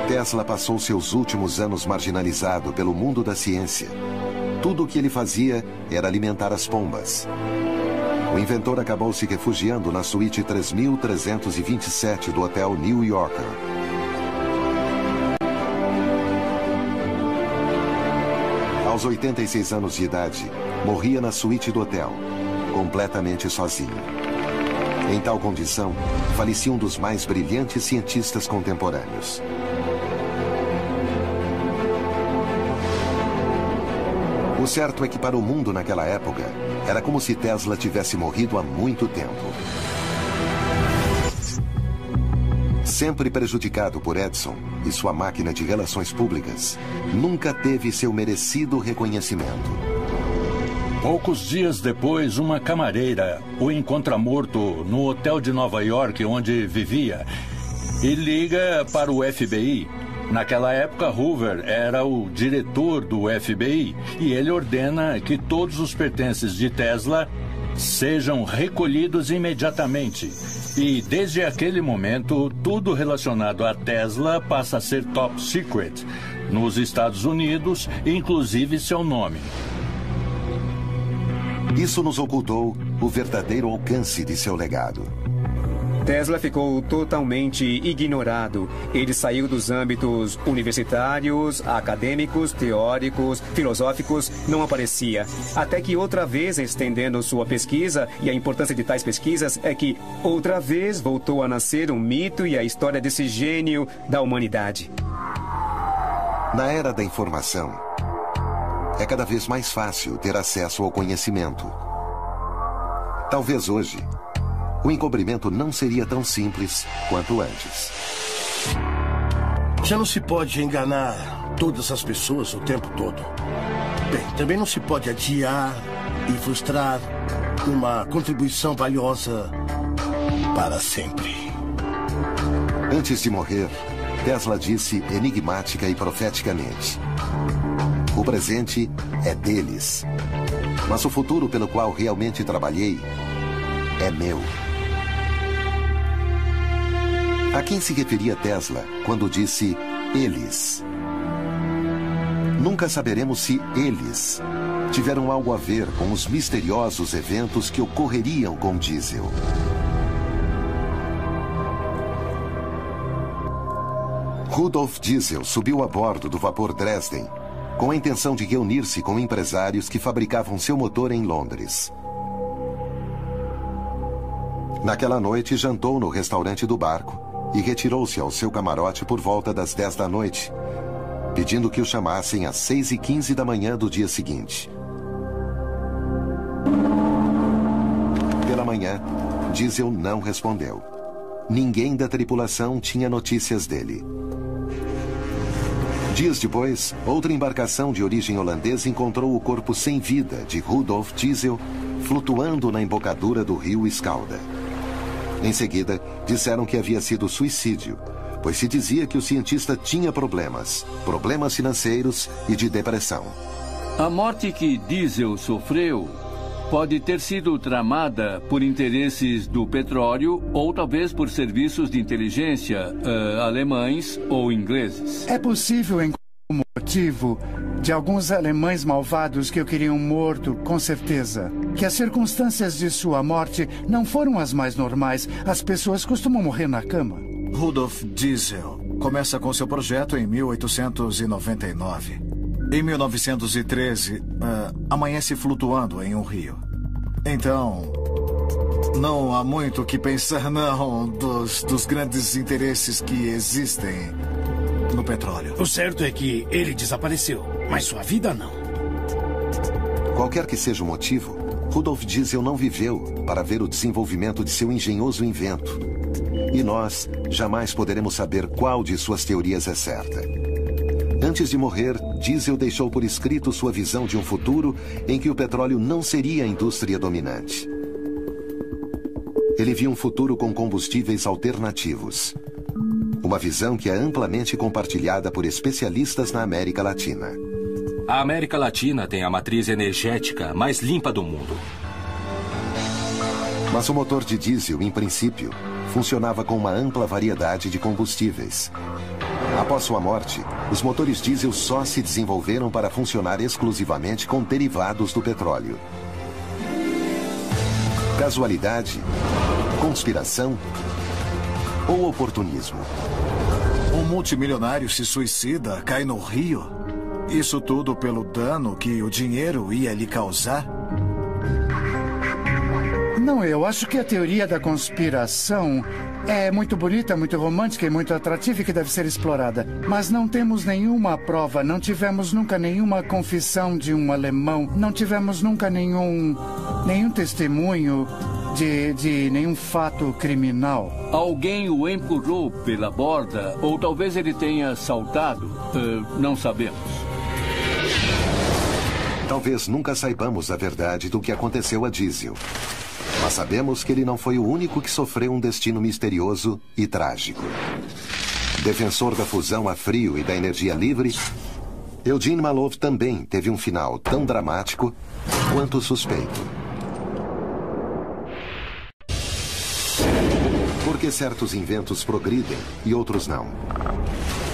Tesla passou seus últimos anos marginalizado pelo mundo da ciência. Tudo o que ele fazia era alimentar as pombas. O inventor acabou se refugiando na suíte 3327 do Hotel New Yorker. Aos 86 anos de idade, morria na suíte do hotel, completamente sozinho. Em tal condição, falecia um dos mais brilhantes cientistas contemporâneos. O certo é que para o mundo naquela época, era como se Tesla tivesse morrido há muito tempo. Sempre prejudicado por Edison e sua máquina de relações públicas, nunca teve seu merecido reconhecimento. Poucos dias depois, uma camareira o encontra morto no hotel de Nova York onde vivia e liga para o FBI. Naquela época, Hoover era o diretor do FBI e ele ordena que todos os pertences de Tesla sejam recolhidos imediatamente. E desde aquele momento, tudo relacionado a Tesla passa a ser top secret nos Estados Unidos, inclusive seu nome. Isso nos ocultou o verdadeiro alcance de seu legado. Tesla ficou totalmente ignorado. Ele saiu dos âmbitos universitários, acadêmicos, teóricos, filosóficos, não aparecia. Até que outra vez, estendendo sua pesquisa, e a importância de tais pesquisas é que outra vez voltou a nascer um mito e a história desse gênio da humanidade. Na era da informação, é cada vez mais fácil ter acesso ao conhecimento. Talvez hoje, o encobrimento não seria tão simples quanto antes. Já não se pode enganar todas as pessoas o tempo todo. Bem, também não se pode adiar e frustrar uma contribuição valiosa para sempre. Antes de morrer, Tesla disse enigmática e profeticamente: o presente é deles, mas o futuro pelo qual realmente trabalhei é meu. A quem se referia Tesla quando disse eles? Nunca saberemos se eles tiveram algo a ver com os misteriosos eventos que ocorreriam com diesel. Rudolf Diesel subiu a bordo do vapor Dresden com a intenção de reunir-se com empresários que fabricavam seu motor em Londres. Naquela noite, jantou no restaurante do barco e retirou-se ao seu camarote por volta das 10 da noite, pedindo que o chamassem às 6h15 da manhã do dia seguinte. Pela manhã, Diesel não respondeu. Ninguém da tripulação tinha notícias dele. Dias depois, outra embarcação de origem holandesa encontrou o corpo sem vida de Rudolf Diesel flutuando na embocadura do rio Escalda. Em seguida, disseram que havia sido suicídio, pois se dizia que o cientista tinha problemas financeiros e de depressão. A morte que Diesel sofreu pode ter sido tramada por interesses do petróleo ou talvez por serviços de inteligência alemães ou ingleses. É possível encontrar o motivo de alguns alemães malvados que o queriam morto, com certeza. Que as circunstâncias de sua morte não foram as mais normais. As pessoas costumam morrer na cama. Rudolf Diesel começa com seu projeto em 1899. Em 1913, amanhece flutuando em um rio. Então, não há muito o que pensar, não, dos grandes interesses que existem no petróleo. O certo é que ele desapareceu, mas sua vida não. Qualquer que seja o motivo, Rudolf Diesel não viveu para ver o desenvolvimento de seu engenhoso invento. E nós jamais poderemos saber qual de suas teorias é certa. Antes de morrer, Diesel deixou por escrito sua visão de um futuro em que o petróleo não seria a indústria dominante. Ele via um futuro com combustíveis alternativos. Uma visão que é amplamente compartilhada por especialistas na América Latina. A América Latina tem a matriz energética mais limpa do mundo. Mas o motor de diesel, em princípio, funcionava com uma ampla variedade de combustíveis. Após sua morte, os motores diesel só se desenvolveram para funcionar exclusivamente com derivados do petróleo. Casualidade? Conspiração? Ou oportunismo? Um multimilionário se suicida, cai no rio. Isso tudo pelo dano que o dinheiro ia lhe causar? Não, eu acho que a teoria da conspiração é muito bonita, muito romântica e muito atrativa e que deve ser explorada. Mas não temos nenhuma prova, não tivemos nunca nenhuma confissão de um alemão, não tivemos nunca nenhum testemunho de nenhum fato criminal. Alguém o empurrou pela borda, ou talvez ele tenha saltado. Não sabemos. Talvez nunca saibamos a verdade do que aconteceu a Diesel. Mas sabemos que ele não foi o único que sofreu um destino misterioso e trágico. Defensor da fusão a frio e da energia livre, Eugene Malov também teve um final tão dramático quanto suspeito. Por que certos inventos progridem e outros não?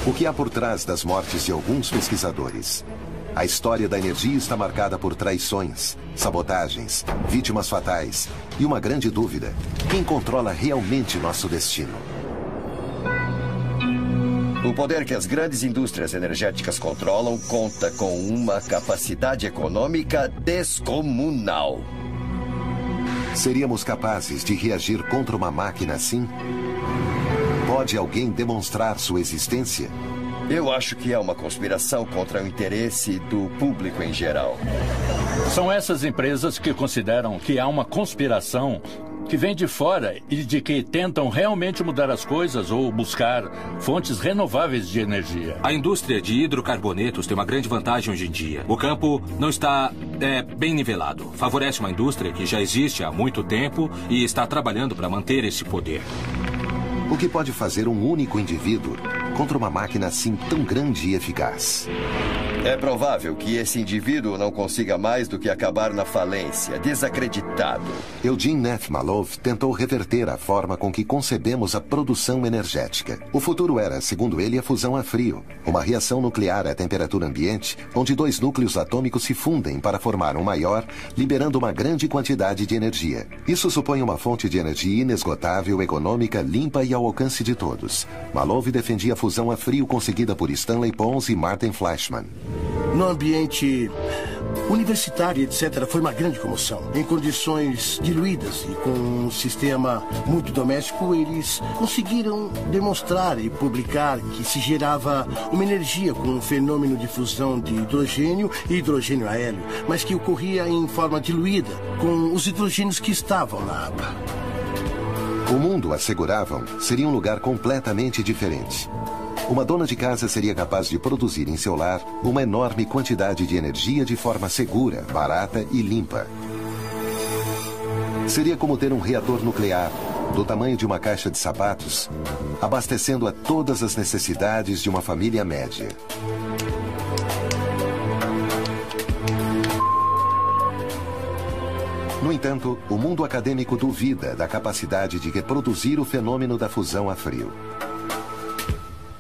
O que há por trás das mortes de alguns pesquisadores? A história da energia está marcada por traições, sabotagens, vítimas fatais e uma grande dúvida: quem controla realmente nosso destino? O poder que as grandes indústrias energéticas controlam conta com uma capacidade econômica descomunal. Seríamos capazes de reagir contra uma máquina assim? Pode alguém demonstrar sua existência? Eu acho que é uma conspiração contra o interesse do público em geral. São essas empresas que consideram que há uma conspiração que vem de fora e de que tentam realmente mudar as coisas ou buscar fontes renováveis de energia. A indústria de hidrocarbonetos tem uma grande vantagem hoje em dia. O campo não está bem nivelado. Favorece uma indústria que já existe há muito tempo e está trabalhando para manter esse poder. O que pode fazer um único indivíduo contra uma máquina assim tão grande e eficaz? É provável que esse indivíduo não consiga mais do que acabar na falência, desacreditado. Eugene Neff Malov tentou reverter a forma com que concebemos a produção energética. O futuro era, segundo ele, a fusão a frio, uma reação nuclear à temperatura ambiente, onde dois núcleos atômicos se fundem para formar um maior, liberando uma grande quantidade de energia. Isso supõe uma fonte de energia inesgotável, econômica, limpa e ao alcance de todos. Malov defendia a fusão a frio conseguida por Stanley Pons e Martin Fleischmann. No ambiente universitário, etc., foi uma grande comoção. Em condições diluídas e com um sistema muito doméstico, eles conseguiram demonstrar e publicar que se gerava uma energia com um fenômeno de fusão de hidrogênio e hidrogênio a hélio, mas que ocorria em forma diluída com os hidrogênios que estavam na água. O mundo, asseguravam, seria um lugar completamente diferente. Uma dona de casa seria capaz de produzir em seu lar uma enorme quantidade de energia de forma segura, barata e limpa. Seria como ter um reator nuclear, do tamanho de uma caixa de sapatos, abastecendo a todas as necessidades de uma família média. No entanto, o mundo acadêmico duvida da capacidade de reproduzir o fenômeno da fusão a frio.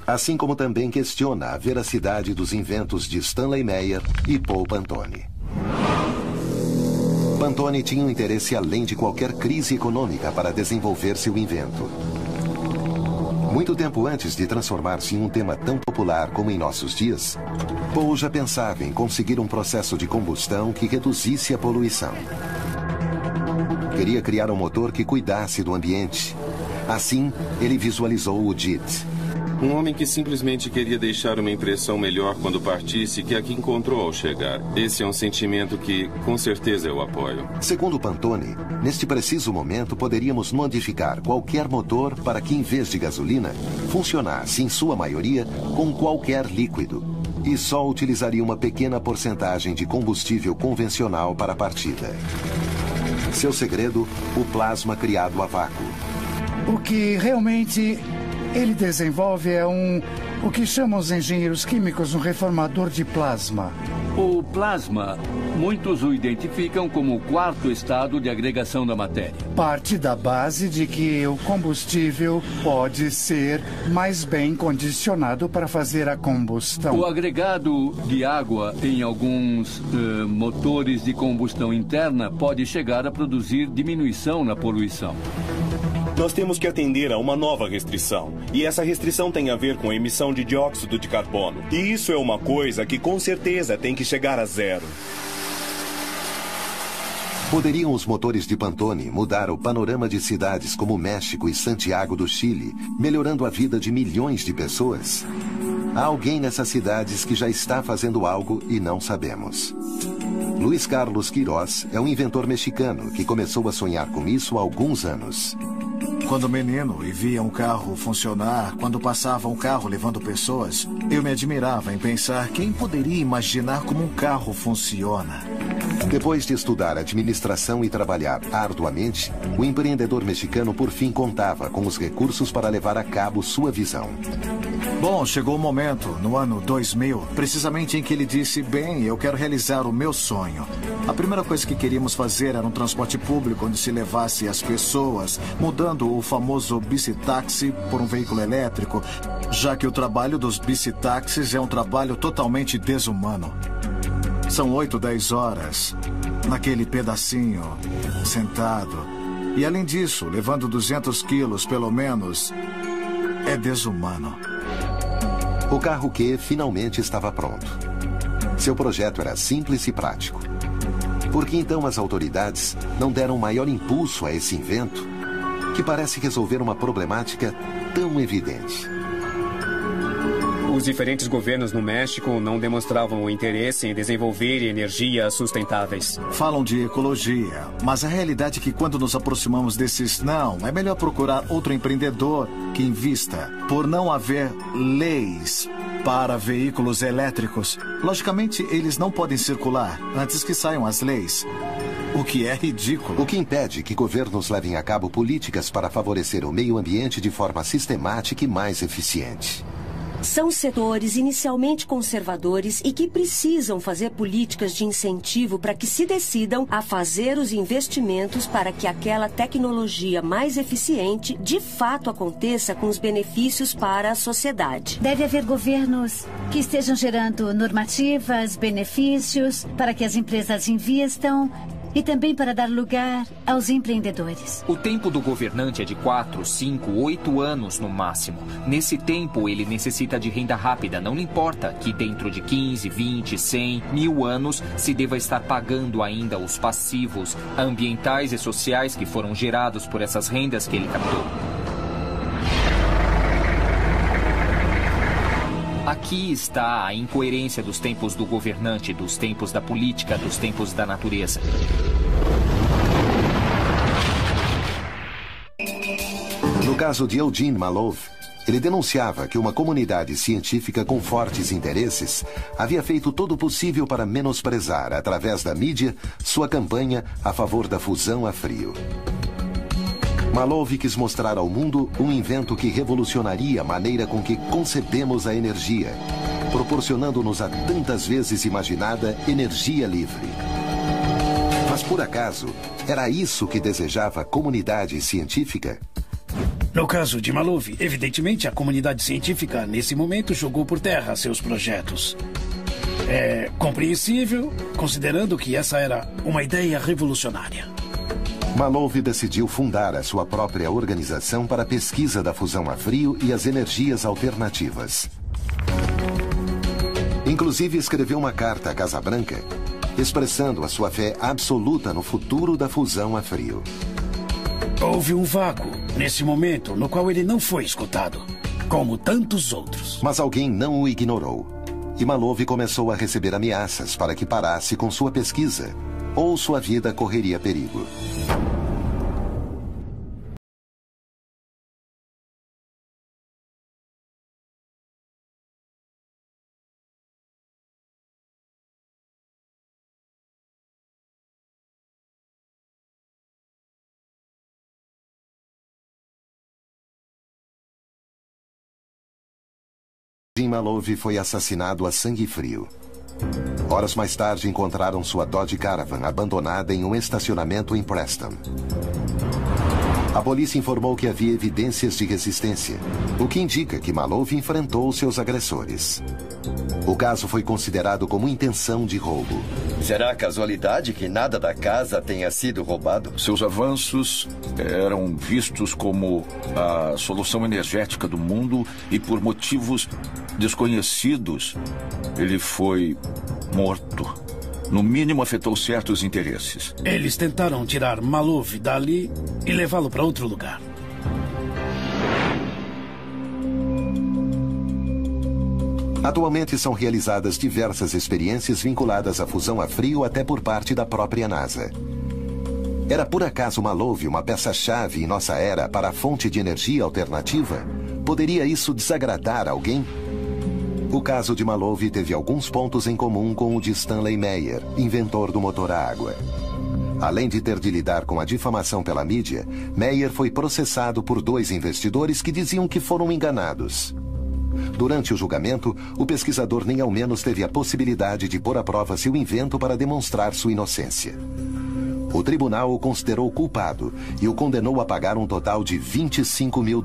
Assim como também questiona a veracidade dos inventos de Stanley Meyer e Paul Pantone. Pantone tinha um interesse além de qualquer crise econômica para desenvolver seu invento. Muito tempo antes de transformar-se em um tema tão popular como em nossos dias, Paul já pensava em conseguir um processo de combustão que reduzisse a poluição. Queria criar um motor que cuidasse do ambiente. Assim, ele visualizou o JIT. Um homem que simplesmente queria deixar uma impressão melhor quando partisse que a que encontrou ao chegar. Esse é um sentimento que, com certeza, eu apoio. Segundo Pantone, neste preciso momento poderíamos modificar qualquer motor para que, em vez de gasolina, funcionasse, em sua maioria, com qualquer líquido. E só utilizaria uma pequena porcentagem de combustível convencional para a partida. Seu segredo, o plasma criado a vácuo. O que realmente ele desenvolve é o que chamam os engenheiros químicos um reformador de plasma. O plasma, muitos o identificam como o quarto estado de agregação da matéria. Parte da base de que o combustível pode ser mais bem condicionado para fazer a combustão. O agregado de água em alguns motores de combustão interna pode chegar a produzir diminuição na poluição. Nós temos que atender a uma nova restrição. E essa restrição tem a ver com a emissão de dióxido de carbono. E isso é uma coisa que com certeza tem que chegar a zero. Poderiam os motores de Pantone mudar o panorama de cidades como México e Santiago do Chile, melhorando a vida de milhões de pessoas? Há alguém nessas cidades que já está fazendo algo e não sabemos. Luiz Carlos Queiroz é um inventor mexicano que começou a sonhar com isso há alguns anos. Quando menino e via um carro funcionar, quando passava um carro levando pessoas, eu me admirava em pensar quem poderia imaginar como um carro funciona. Depois de estudar administração e trabalhar arduamente, o empreendedor mexicano por fim contava com os recursos para levar a cabo sua visão. Bom, chegou o momento, no ano 2000, precisamente em que ele disse, bem, eu quero realizar o meu sonho. A primeira coisa que queríamos fazer era um transporte público onde se levasse as pessoas, mudando o famoso bicitaxi por um veículo elétrico, já que o trabalho dos bicitaxis é um trabalho totalmente desumano. São 8, 10 horas, naquele pedacinho, sentado. E além disso, levando 200 quilos, pelo menos, é desumano. O carro Q finalmente estava pronto. Seu projeto era simples e prático. Por que então as autoridades não deram maior impulso a esse invento, que parece resolver uma problemática tão evidente? Os diferentes governos no México não demonstravam o interesse em desenvolver energias sustentáveis. Falam de ecologia, mas a realidade é que quando nos aproximamos desses não, é melhor procurar outro empreendedor que invista. Por não haver leis para veículos elétricos, logicamente eles não podem circular antes que saiam as leis. O que é ridículo. O que impede que governos levem a cabo políticas para favorecer o meio ambiente de forma sistemática e mais eficiente. São setores inicialmente conservadores e que precisam fazer políticas de incentivo para que se decidam a fazer os investimentos para que aquela tecnologia mais eficiente de fato aconteça com os benefícios para a sociedade. Deve haver governos que estejam gerando normativas, benefícios para que as empresas invistam e também para dar lugar aos empreendedores. O tempo do governante é de 4, 5, 8 anos no máximo. Nesse tempo, ele necessita de renda rápida. Não lhe importa que dentro de 15, 20, 100, 1000 anos se deva estar pagando ainda os passivos ambientais e sociais que foram gerados por essas rendas que ele captou. Aqui está a incoerência dos tempos do governante, dos tempos da política, dos tempos da natureza. No caso de Eugene Malov, ele denunciava que uma comunidade científica com fortes interesses havia feito todo o possível para menosprezar, através da mídia, sua campanha a favor da fusão a frio. Malov quis mostrar ao mundo um invento que revolucionaria a maneira com que concebemos a energia, proporcionando-nos a tantas vezes imaginada energia livre. Mas por acaso, era isso que desejava a comunidade científica? No caso de Malov, evidentemente a comunidade científica nesse momento jogou por terra seus projetos. É compreensível, considerando que essa era uma ideia revolucionária. Malov decidiu fundar a sua própria organização para a pesquisa da fusão a frio e as energias alternativas. Inclusive, escreveu uma carta à Casa Branca, expressando a sua fé absoluta no futuro da fusão a frio. Houve um vácuo, nesse momento, no qual ele não foi escutado, como tantos outros. Mas alguém não o ignorou. E Malov começou a receber ameaças para que parasse com sua pesquisa, ou sua vida correria perigo. Jim Malov foi assassinado a sangue frio. Horas mais tarde, encontraram sua Dodge Caravan abandonada em um estacionamento em Preston. A polícia informou que havia evidências de resistência, o que indica que Malov enfrentou seus agressores. O caso foi considerado como intenção de roubo. Será casualidade que nada da casa tenha sido roubado? Seus avanços eram vistos como a solução energética do mundo e, por motivos desconhecidos, ele foi morto. No mínimo, afetou certos interesses. Eles tentaram tirar Malov dali e levá-lo para outro lugar. Atualmente são realizadas diversas experiências vinculadas à fusão a frio até por parte da própria NASA. Era por acaso Malov uma peça-chave em nossa era para a fonte de energia alternativa? Poderia isso desagradar alguém? O caso de Malov teve alguns pontos em comum com o de Stanley Meyer, inventor do motor a água. Além de ter de lidar com a difamação pela mídia, Meyer foi processado por 2 investidores que diziam que foram enganados. Durante o julgamento, o pesquisador nem ao menos teve a possibilidade de pôr à prova seu invento para demonstrar sua inocência. O tribunal o considerou culpado e o condenou a pagar um total de $25 mil.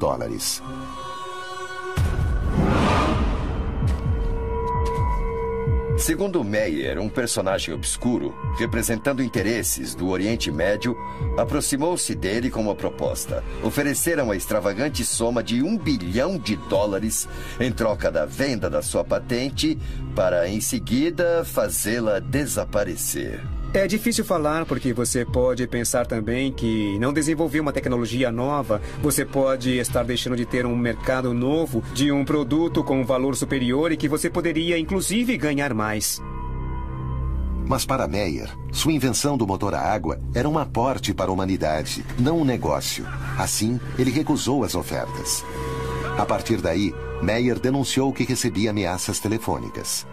Segundo Meyer, um personagem obscuro, representando interesses do Oriente Médio, aproximou-se dele com uma proposta. Ofereceram a extravagante soma de $1 bilhão em troca da venda da sua patente para, em seguida, fazê-la desaparecer. É difícil falar porque você pode pensar também que não desenvolver uma tecnologia nova, você pode estar deixando de ter um mercado novo de um produto com um valor superior e que você poderia, inclusive, ganhar mais. Mas para Meyer, sua invenção do motor a água era um aporte para a humanidade, não um negócio. Assim, ele recusou as ofertas. A partir daí, Meyer denunciou que recebia ameaças telefônicas.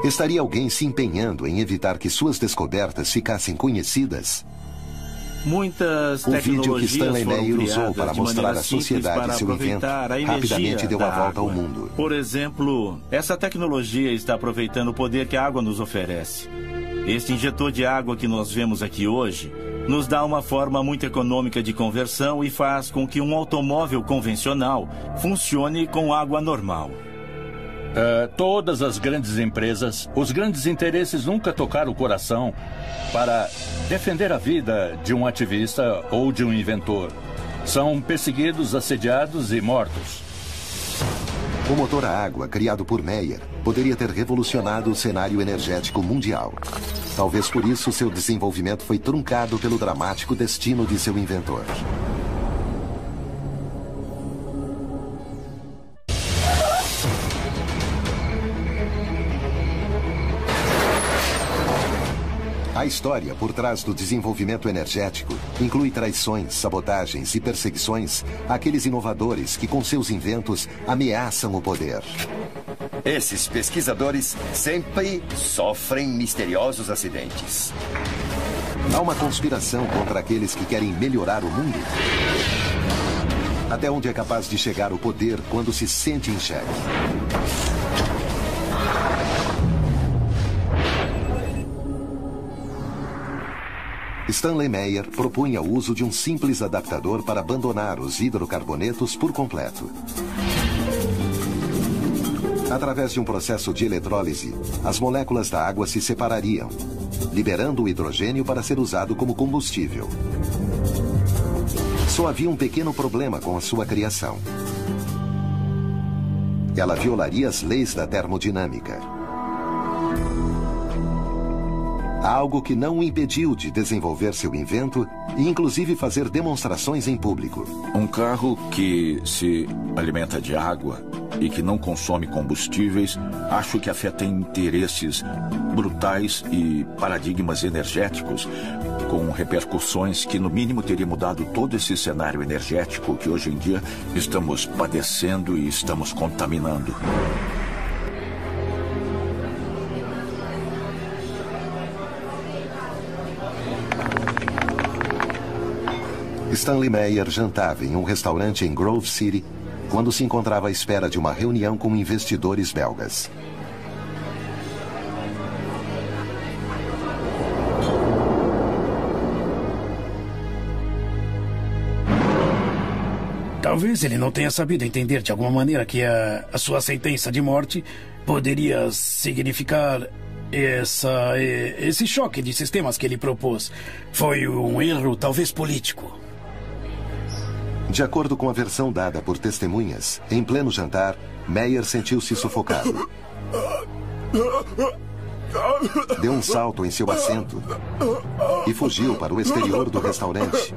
Estaria alguém se empenhando em evitar que suas descobertas ficassem conhecidas? Muitas o vídeo que Stanley Meyer usou para de mostrar à sociedade seu invento rapidamente deu a volta ao mundo. Por exemplo, essa tecnologia está aproveitando o poder que a água nos oferece. Este injetor de água que nós vemos aqui hoje nos dá uma forma muito econômica de conversão e faz com que um automóvel convencional funcione com água normal. Todas as grandes empresas, os grandes interesses nunca tocaram o coração para defender a vida de um ativista ou de um inventor. São perseguidos, assediados e mortos. O motor a água, criado por Meyer, poderia ter revolucionado o cenário energético mundial. Talvez por isso seu desenvolvimento foi truncado pelo dramático destino de seu inventor. A história por trás do desenvolvimento energético inclui traições, sabotagens e perseguições àqueles inovadores que, com seus inventos, ameaçam o poder. Esses pesquisadores sempre sofrem misteriosos acidentes. Há uma conspiração contra aqueles que querem melhorar o mundo? Até onde é capaz de chegar o poder quando se sente em xeque? Stanley Meyer propunha o uso de um simples adaptador para abandonar os hidrocarbonetos por completo. Através de um processo de eletrólise, as moléculas da água se separariam, liberando o hidrogênio para ser usado como combustível. Só havia um pequeno problema com a sua criação. Ela violaria as leis da termodinâmica. Algo que não o impediu de desenvolver seu invento e, inclusive, fazer demonstrações em público. Um carro que se alimenta de água e que não consome combustíveis, acho que afeta interesses brutais e paradigmas energéticos, com repercussões que, no mínimo, teria mudado todo esse cenário energético que, hoje em dia, estamos padecendo e estamos contaminando. Stanley Meyer jantava em um restaurante em Grove City quando se encontrava à espera de uma reunião com investidores belgas. Talvez ele não tenha sabido entender de alguma maneira que a sua sentença de morte poderia significar esse choque de sistemas que ele propôs. Foi um erro, talvez político. De acordo com a versão dada por testemunhas, em pleno jantar, Meyer sentiu-se sufocado. Deu um salto em seu assento e fugiu para o exterior do restaurante,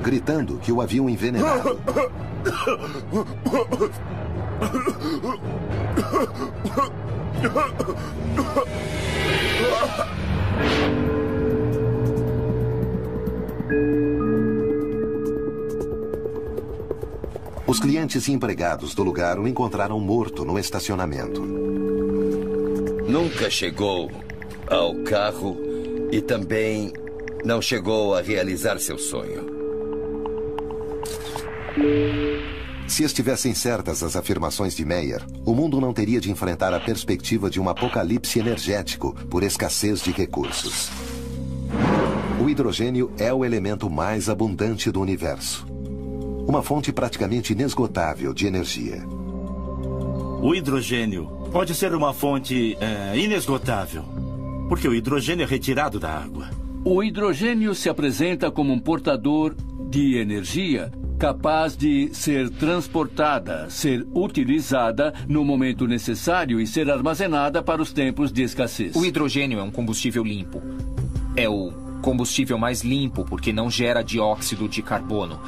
gritando que o haviam envenenado. Os clientes e empregados do lugar o encontraram morto no estacionamento. Nunca chegou ao carro e também não chegou a realizar seu sonho. Se estivessem certas as afirmações de Meyer, o mundo não teria de enfrentar a perspectiva de um apocalipse energético por escassez de recursos. O hidrogênio é o elemento mais abundante do universo. Uma fonte praticamente inesgotável de energia. O hidrogênio pode ser uma fonte inesgotável, porque o hidrogênio é retirado da água. O hidrogênio se apresenta como um portador de energia capaz de ser transportada, ser utilizada no momento necessário e ser armazenada para os tempos de escassez. O hidrogênio é um combustível limpo. É o combustível mais limpo porque não gera dióxido de carbono.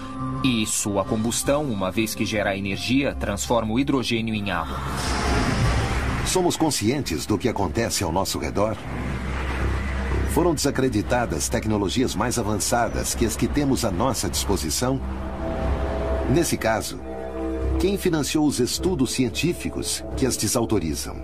E sua combustão, uma vez que gera energia, transforma o hidrogênio em água. Somos conscientes do que acontece ao nosso redor? Foram desacreditadas tecnologias mais avançadas que as que temos à nossa disposição? Nesse caso, quem financiou os estudos científicos que as desautorizam?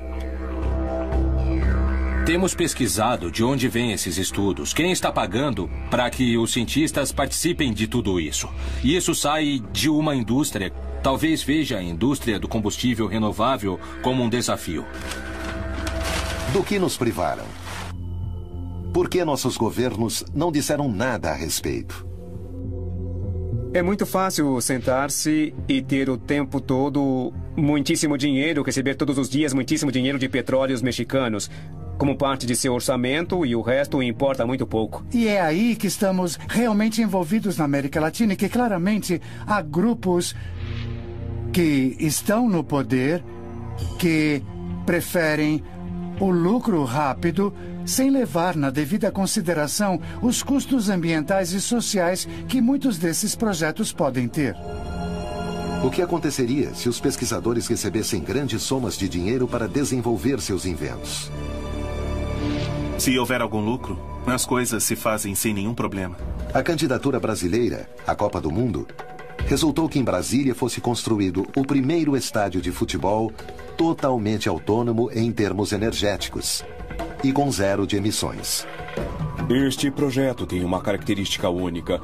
Temos pesquisado de onde vêm esses estudos, quem está pagando para que os cientistas participem de tudo isso. E isso sai de uma indústria. Talvez veja a indústria do combustível renovável como um desafio. Do que nos privaram? Por que nossos governos não disseram nada a respeito? É muito fácil sentar-se e ter o tempo todo muitíssimo dinheiro, receber todos os dias muitíssimo dinheiro de petróleos mexicanos como parte de seu orçamento, e o resto importa muito pouco. E é aí que estamos realmente envolvidos na América Latina e que claramente há grupos que estão no poder, que preferem o lucro rápido, sem levar na devida consideração os custos ambientais e sociais que muitos desses projetos podem ter. O que aconteceria se os pesquisadores recebessem grandes somas de dinheiro para desenvolver seus inventos? Se houver algum lucro, as coisas se fazem sem nenhum problema. A candidatura brasileira à Copa do Mundo resultou que em Brasília fosse construído o primeiro estádio de futebol totalmente autônomo em termos energéticos e com zero de emissões. Este projeto tem uma característica única.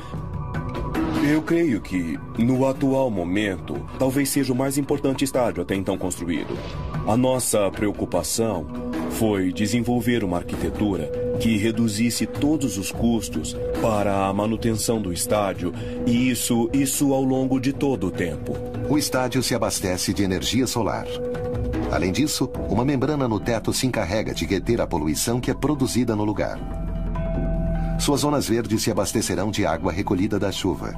Eu creio que, no atual momento, talvez seja o mais importante estádio até então construído. A nossa preocupação foi desenvolver uma arquitetura que reduzisse todos os custos para a manutenção do estádio, e isso ao longo de todo o tempo. O estádio se abastece de energia solar. Além disso, uma membrana no teto se encarrega de reter a poluição que é produzida no lugar. Suas zonas verdes se abastecerão de água recolhida da chuva.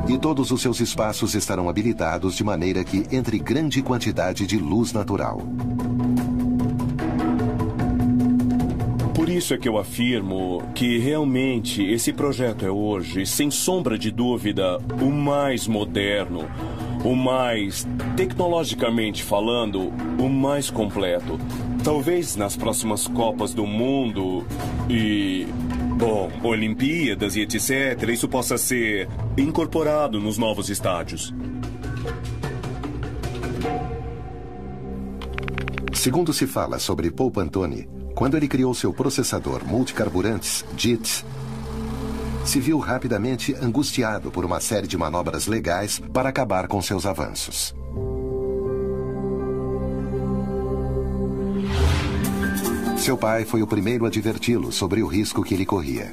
E todos os seus espaços estarão habilitados de maneira que entre grande quantidade de luz natural. Por isso é que eu afirmo que realmente esse projeto é hoje, sem sombra de dúvida, o mais moderno, o mais, tecnologicamente falando, o mais completo. Talvez nas próximas Copas do Mundo e, Olimpíadas e etc., isso possa ser incorporado nos novos estádios. Segundo se fala sobre Paul Pantone, quando ele criou seu processador multicarburantes, JIT, se viu rapidamente angustiado por uma série de manobras legais para acabar com seus avanços. Seu pai foi o primeiro a adverti-lo sobre o risco que ele corria.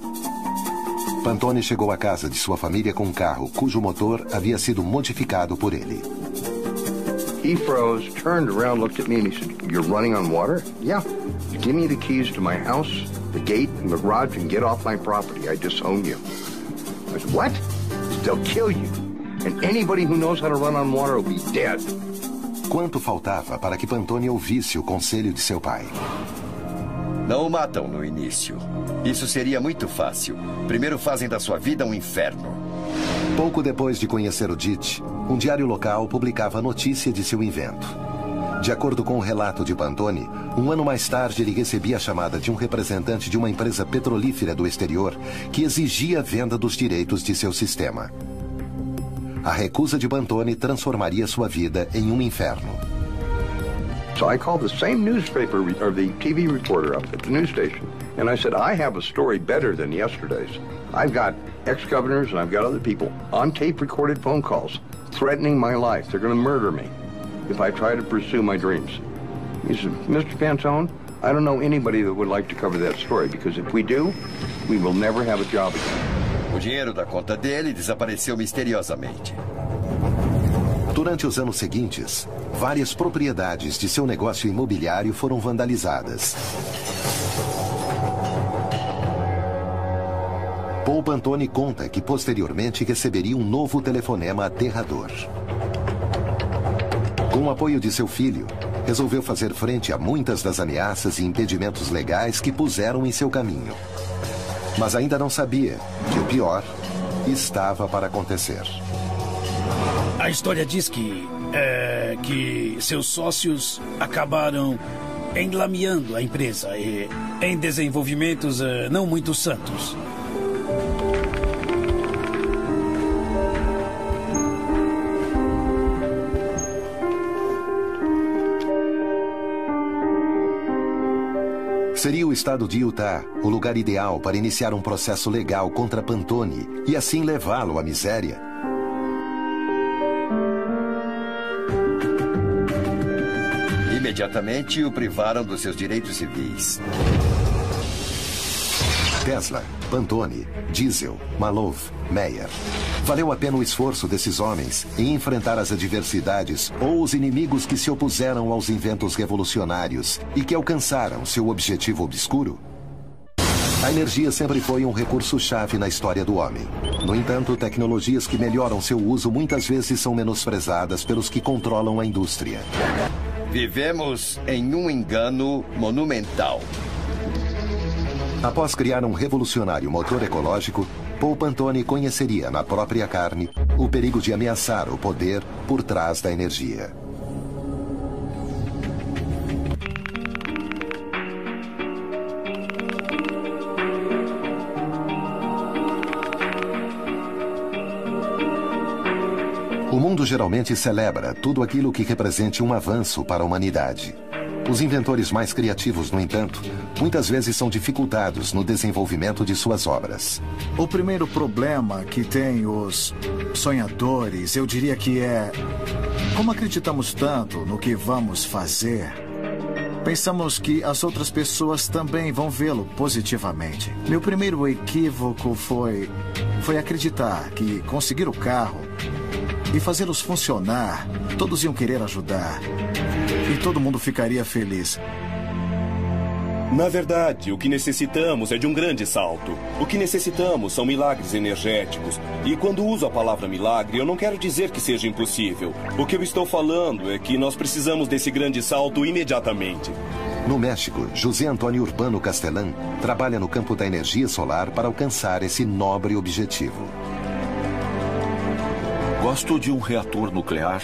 Pantone chegou à casa de sua família com um carro cujo motor havia sido modificado por ele. He froze, turned around, looked at me, and he said, "You're running on water?" "Yeah. Give me the keys to my house, the gate, and the garage, and get off my property. I disown you." I said, "What?" He said, "They'll kill you. And anybody who knows how to run on water will be dead." Quanto faltava para que Pantone ouvisse o conselho de seu pai? Não o matam no início. Isso seria muito fácil. Primeiro fazem da sua vida um inferno. Pouco depois de conhecer o DIT, um diário local publicava a notícia de seu invento. De acordo com o relato de Pantone, um ano mais tarde ele recebia a chamada de um representante de uma empresa petrolífera do exterior que exigia a venda dos direitos de seu sistema. A recusa de Pantone transformaria sua vida em um inferno. So I called the same newspaper or the TV reporter up at the news station, and I said, I have a story better than yesterday's. I've got ex-governors and I've got other people on tape-recorded phone calls threatening my life. They're going to murder me if I try to pursue my dreams. He said, Mr. Pantone, I don't know anybody that would like to cover that story, because if we do, we will never have a job again. O dinheiro da conta dele desapareceu misteriosamente. Durante os anos seguintes, várias propriedades de seu negócio imobiliário foram vandalizadas. Paul Pantone conta que posteriormente receberia um novo telefonema aterrador. Com o apoio de seu filho, resolveu fazer frente a muitas das ameaças e impedimentos legais que puseram em seu caminho. Mas ainda não sabia que o pior estava para acontecer. A história diz que seus sócios acabaram enlameando a empresa em desenvolvimentos não muito santos. Seria o estado de Utah o lugar ideal para iniciar um processo legal contra Pantone e assim levá-lo à miséria? Imediatamente o privaram dos seus direitos civis. Tesla, Pantone, Diesel, Malov, Meyer. Valeu a pena o esforço desses homens em enfrentar as adversidades ou os inimigos que se opuseram aos inventos revolucionários e que alcançaram seu objetivo obscuro? A energia sempre foi um recurso-chave na história do homem. No entanto, tecnologias que melhoram seu uso muitas vezes são menosprezadas pelos que controlam a indústria. Vivemos em um engano monumental. Após criar um revolucionário motor ecológico, Paul Pantone conheceria na própria carne o perigo de ameaçar o poder por trás da energia. O mundo geralmente celebra tudo aquilo que represente um avanço para a humanidade. Os inventores mais criativos, no entanto, muitas vezes são dificultados no desenvolvimento de suas obras. O primeiro problema que tem os sonhadores, eu diria que é como acreditamos tanto no que vamos fazer, pensamos que as outras pessoas também vão vê-lo positivamente. Meu primeiro equívoco foi acreditar que conseguir o carro e fazê-los funcionar, todos iam querer ajudar. E todo mundo ficaria feliz. Na verdade, o que necessitamos é de um grande salto. O que necessitamos são milagres energéticos. E quando uso a palavra milagre, eu não quero dizer que seja impossível. O que eu estou falando é que nós precisamos desse grande salto imediatamente. No México, José Antônio Urbano Castelán trabalha no campo da energia solar para alcançar esse nobre objetivo. Gosto de um reator nuclear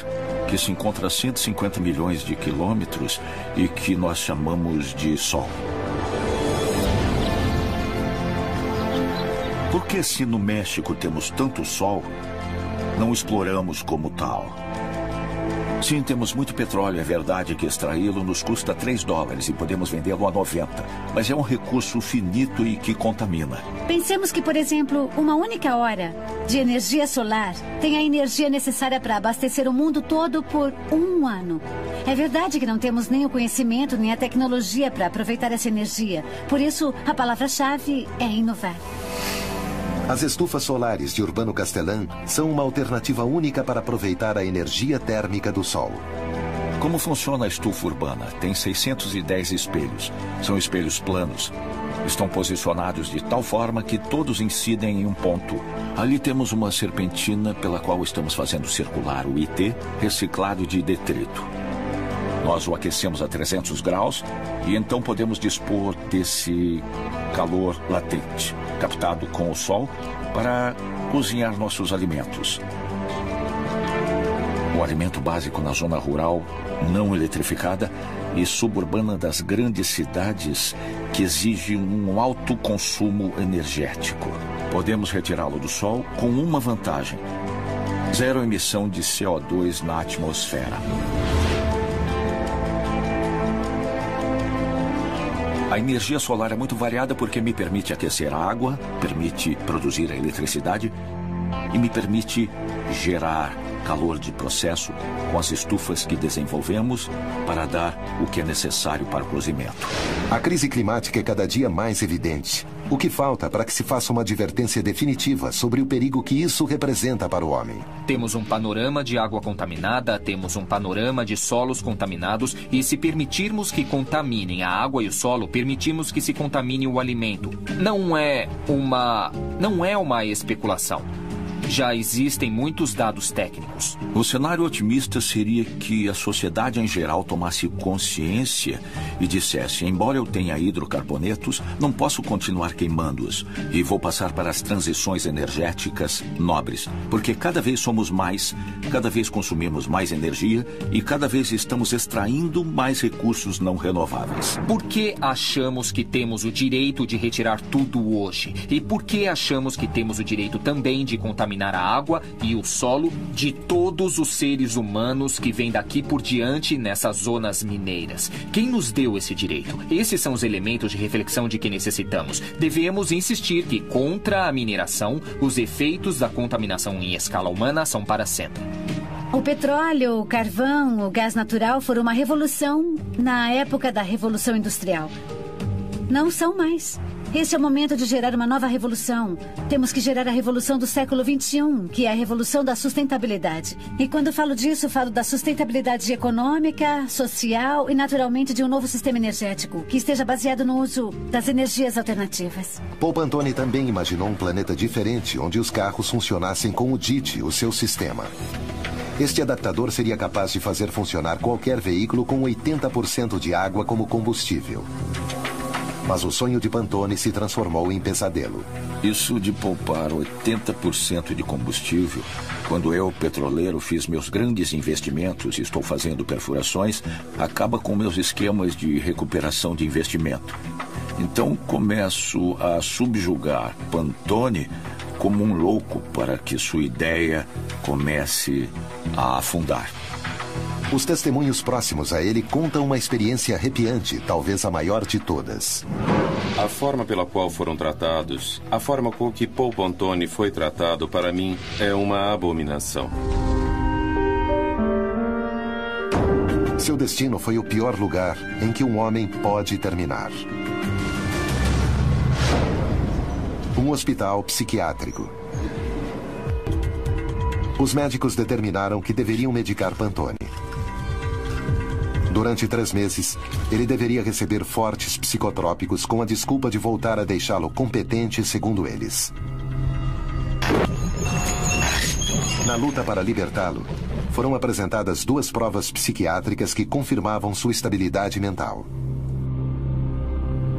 que se encontra a 150 milhões de quilômetros e que nós chamamos de Sol. Por que, se no México temos tanto Sol, não exploramos como tal? Sim, temos muito petróleo. É verdade que extraí-lo nos custa $3 e podemos vendê-lo a 90. Mas é um recurso finito e que contamina. Pensemos que, por exemplo, uma única hora de energia solar tem a energia necessária para abastecer o mundo todo por 1 ano. É verdade que não temos nem o conhecimento, nem a tecnologia para aproveitar essa energia. Por isso, a palavra-chave é inovar. As estufas solares de Urbano Castelán são uma alternativa única para aproveitar a energia térmica do Sol. Como funciona a estufa urbana? Tem 610 espelhos. São espelhos planos. Estão posicionados de tal forma que todos incidem em um ponto. Ali temos uma serpentina pela qual estamos fazendo circular o IT reciclado de detrito. Nós o aquecemos a 300 graus e então podemos dispor desse calor latente, captado com o sol, para cozinhar nossos alimentos. O alimento básico na zona rural, não eletrificada e suburbana das grandes cidades, que exige um alto consumo energético. Podemos retirá-lo do sol com uma vantagem: zero emissão de CO2 na atmosfera. A energia solar é muito variada porque me permite aquecer a água, permite produzir a eletricidade e me permite gerar calor de processo com as estufas que desenvolvemos para dar o que é necessário para o cozimento. A crise climática é cada dia mais evidente. O que falta para que se faça uma advertência definitiva sobre o perigo que isso representa para o homem? Temos um panorama de água contaminada, temos um panorama de solos contaminados e, se permitirmos que contaminem a água e o solo, permitimos que se contamine o alimento. Não é uma especulação. Já existem muitos dados técnicos. O cenário otimista seria que a sociedade em geral tomasse consciência e dissesse: embora eu tenha hidrocarbonetos, não posso continuar queimando-os e vou passar para as transições energéticas nobres, porque cada vez somos mais, cada vez consumimos mais energia e cada vez estamos extraindo mais recursos não renováveis. Por que achamos que temos o direito de retirar tudo hoje? E por que achamos que temos o direito também de contaminar a água e o solo de todos os seres humanos que vêm daqui por diante nessas zonas mineiras? Quem nos deu esse direito? Esses são os elementos de reflexão de que necessitamos. Devemos insistir que, contra a mineração, os efeitos da contaminação em escala humana são para sempre. O petróleo, o carvão, o gás natural foram uma revolução na época da Revolução Industrial. Não são mais. Este é o momento de gerar uma nova revolução. Temos que gerar a revolução do século XXI, que é a revolução da sustentabilidade. E quando falo disso, falo da sustentabilidade econômica, social e, naturalmente, de um novo sistema energético, que esteja baseado no uso das energias alternativas. Paul Pantone também imaginou um planeta diferente, onde os carros funcionassem com o DIT, o seu sistema. Este adaptador seria capaz de fazer funcionar qualquer veículo com 80% de água como combustível. Mas o sonho de Pantone se transformou em pesadelo. Isso de poupar 80% de combustível, quando eu, petroleiro, fiz meus grandes investimentos e estou fazendo perfurações, acaba com meus esquemas de recuperação de investimento. Então começo a subjugar Pantone como um louco para que sua ideia comece a afundar. Os testemunhos próximos a ele contam uma experiência arrepiante, talvez a maior de todas. A forma pela qual foram tratados, a forma com que Paul Pantone foi tratado, para mim, é uma abominação. Seu destino foi o pior lugar em que um homem pode terminar. Um hospital psiquiátrico. Os médicos determinaram que deveriam medicar Pantone. Durante 3 meses, ele deveria receber fortes psicotrópicos com a desculpa de voltar a deixá-lo competente, segundo eles. Na luta para libertá-lo, foram apresentadas 2 provas psiquiátricas que confirmavam sua estabilidade mental.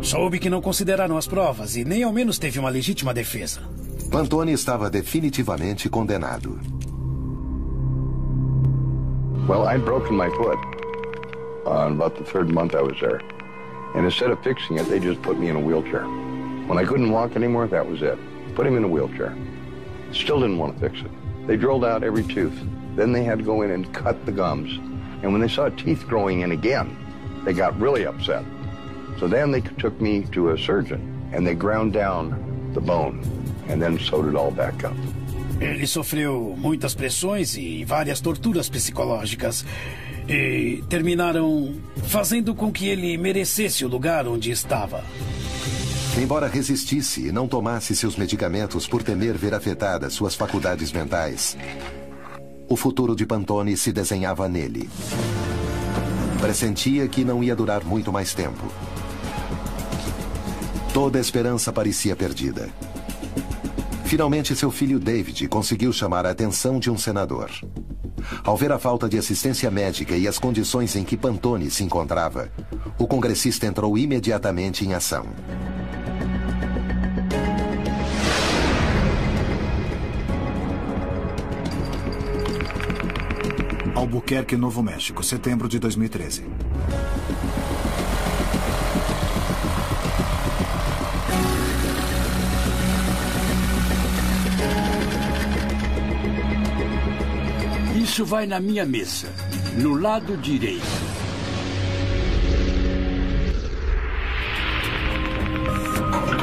Soube que não consideraram as provas e nem ao menos teve uma legítima defesa. Pantone estava definitivamente condenado. Well, I'd broken my foot on about the 3rd month I was there. And instead of fixing it, they just put me in a wheelchair. When I couldn't walk anymore, that was it. Put him in a wheelchair. Still didn't want to fix it. They drilled out every tooth. Then they had to go in and cut the gums. And when they saw teeth growing in again, they got really upset. So then they took me to a surgeon, and they ground down the bone, and then sewed it all back up. Ele sofreu muitas pressões e várias torturas psicológicas. E terminaram fazendo com que ele merecesse o lugar onde estava. Embora resistisse e não tomasse seus medicamentos por temer ver afetadas suas faculdades mentais, o futuro de Pantone se desenhava nele. Pressentia que não ia durar muito mais tempo. Toda a esperança parecia perdida. Finalmente, seu filho David conseguiu chamar a atenção de um senador. Ao ver a falta de assistência médica e as condições em que Pantone se encontrava, o congressista entrou imediatamente em ação. Albuquerque, Novo México, setembro de 2013. Isso vai na minha mesa, no lado direito.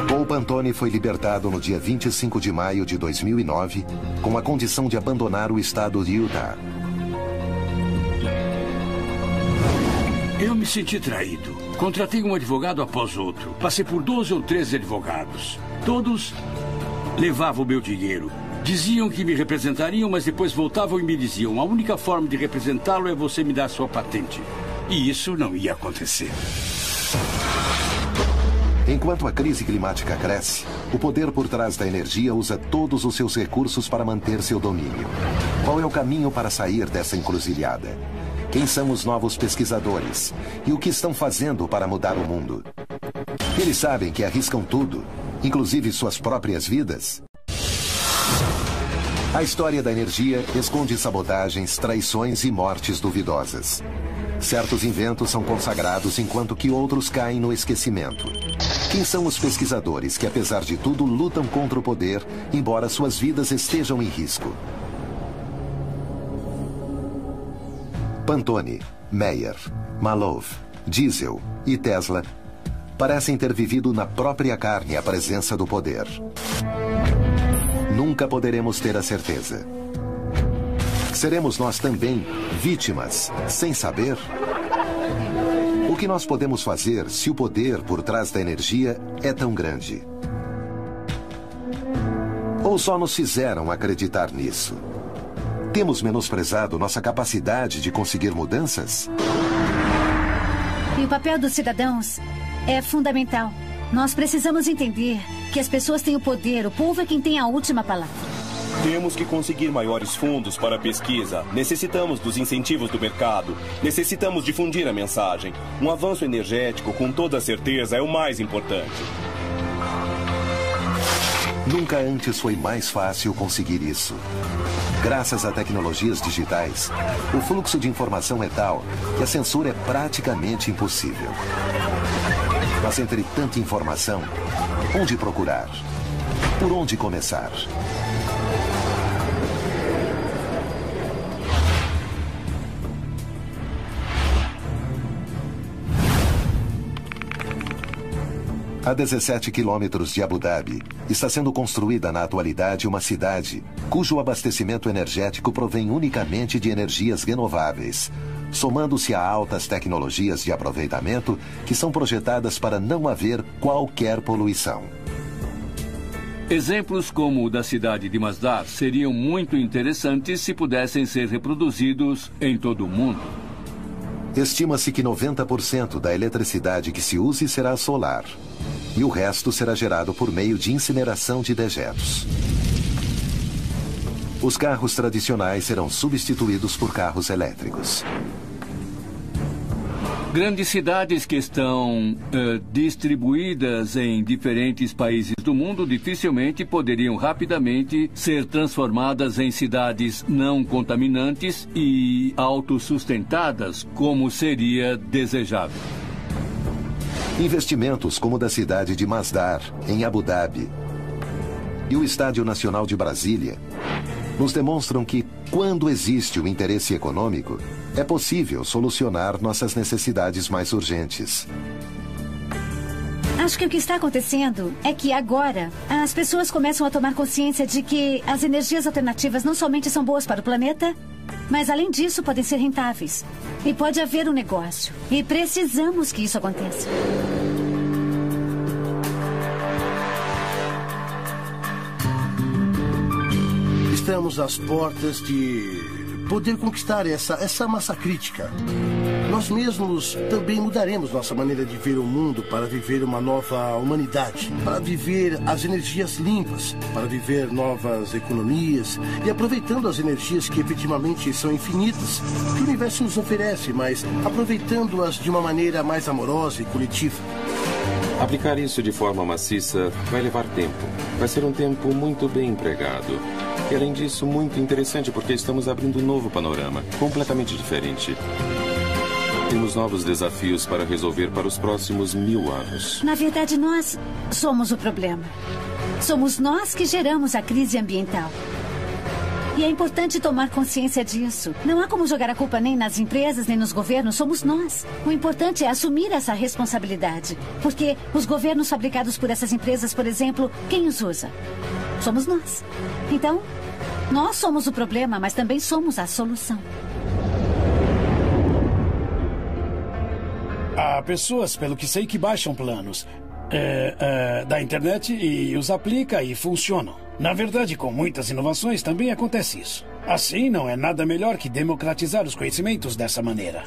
Paul Pantone foi libertado no dia 25 de maio de 2009, com a condição de abandonar o estado de Utah. Eu me senti traído. Contratei um advogado após outro. Passei por 12 ou 13 advogados. Todos levavam o meu dinheiro. Diziam que me representariam, mas depois voltavam e me diziam: a única forma de representá-lo é você me dar sua patente. E isso não ia acontecer. Enquanto a crise climática cresce, o poder por trás da energia usa todos os seus recursos para manter seu domínio. Qual é o caminho para sair dessa encruzilhada? Quem são os novos pesquisadores? E o que estão fazendo para mudar o mundo? Eles sabem que arriscam tudo, inclusive suas próprias vidas? A história da energia esconde sabotagens, traições e mortes duvidosas. Certos inventos são consagrados enquanto que outros caem no esquecimento. Quem são os pesquisadores que, apesar de tudo, lutam contra o poder, embora suas vidas estejam em risco? Pantone, Meyer, Malov, Diesel e Tesla parecem ter vivido na própria carne a presença do poder. Nunca poderemos ter a certeza. Seremos nós também vítimas, sem saber? O que nós podemos fazer se o poder por trás da energia é tão grande? Ou só nos fizeram acreditar nisso? Temos menosprezado nossa capacidade de conseguir mudanças? E o papel dos cidadãos é fundamental. Nós precisamos entender que as pessoas têm o poder, o povo é quem tem a última palavra. Temos que conseguir maiores fundos para a pesquisa. Necessitamos dos incentivos do mercado. Necessitamos difundir a mensagem. Um avanço energético, com toda certeza, é o mais importante. Nunca antes foi mais fácil conseguir isso. Graças a tecnologias digitais, o fluxo de informação é tal que a censura é praticamente impossível. Mas entre tanta informação, onde procurar? Por onde começar? A 17 quilômetros de Abu Dhabi, está sendo construída na atualidade uma cidade cujo abastecimento energético provém unicamente de energias renováveis, somando-se a altas tecnologias de aproveitamento que são projetadas para não haver qualquer poluição. Exemplos como o da cidade de Masdar seriam muito interessantes se pudessem ser reproduzidos em todo o mundo. Estima-se que 90% da eletricidade que se use será solar. E o resto será gerado por meio de incineração de dejetos. Os carros tradicionais serão substituídos por carros elétricos. Grandes cidades que estão distribuídas em diferentes países do mundo dificilmente poderiam rapidamente ser transformadas em cidades não contaminantes e autossustentadas, como seria desejável. Investimentos como o da cidade de Masdar, em Abu Dhabi, e o Estádio Nacional de Brasília, nos demonstram que, quando existe o interesse econômico, é possível solucionar nossas necessidades mais urgentes. Acho que o que está acontecendo é que agora as pessoas começam a tomar consciência de que as energias alternativas não somente são boas para o planeta, mas além disso podem ser rentáveis. E pode haver um negócio. E precisamos que isso aconteça. Estamos às portas de poder conquistar essa massa crítica. nós mesmos também mudaremos nossa maneira de ver o mundo para viver uma nova humanidade, para viver as energias limpas, para viver novas economias e aproveitando as energias que efetivamente são infinitas, que o universo nos oferece, mas aproveitando-as de uma maneira mais amorosa e coletiva. Aplicar isso de forma maciça vai levar tempo. Vai ser um tempo muito bem empregado. E, além disso, muito interessante porque estamos abrindo um novo panorama, completamente diferente. Temos novos desafios para resolver para os próximos 1000 anos. Na verdade, nós somos o problema. Somos nós que geramos a crise ambiental. E é importante tomar consciência disso. Não há como jogar a culpa nem nas empresas, nem nos governos. Somos nós. O importante é assumir essa responsabilidade. Porque os governos fabricados por essas empresas, por exemplo, quem os usa? Somos nós. Então, nós somos o problema, mas também somos a solução. Há pessoas, pelo que sei, que baixam planos da internet e os aplica e funcionam. Na verdade, com muitas inovações também acontece isso. Assim, não é nada melhor que democratizar os conhecimentos dessa maneira.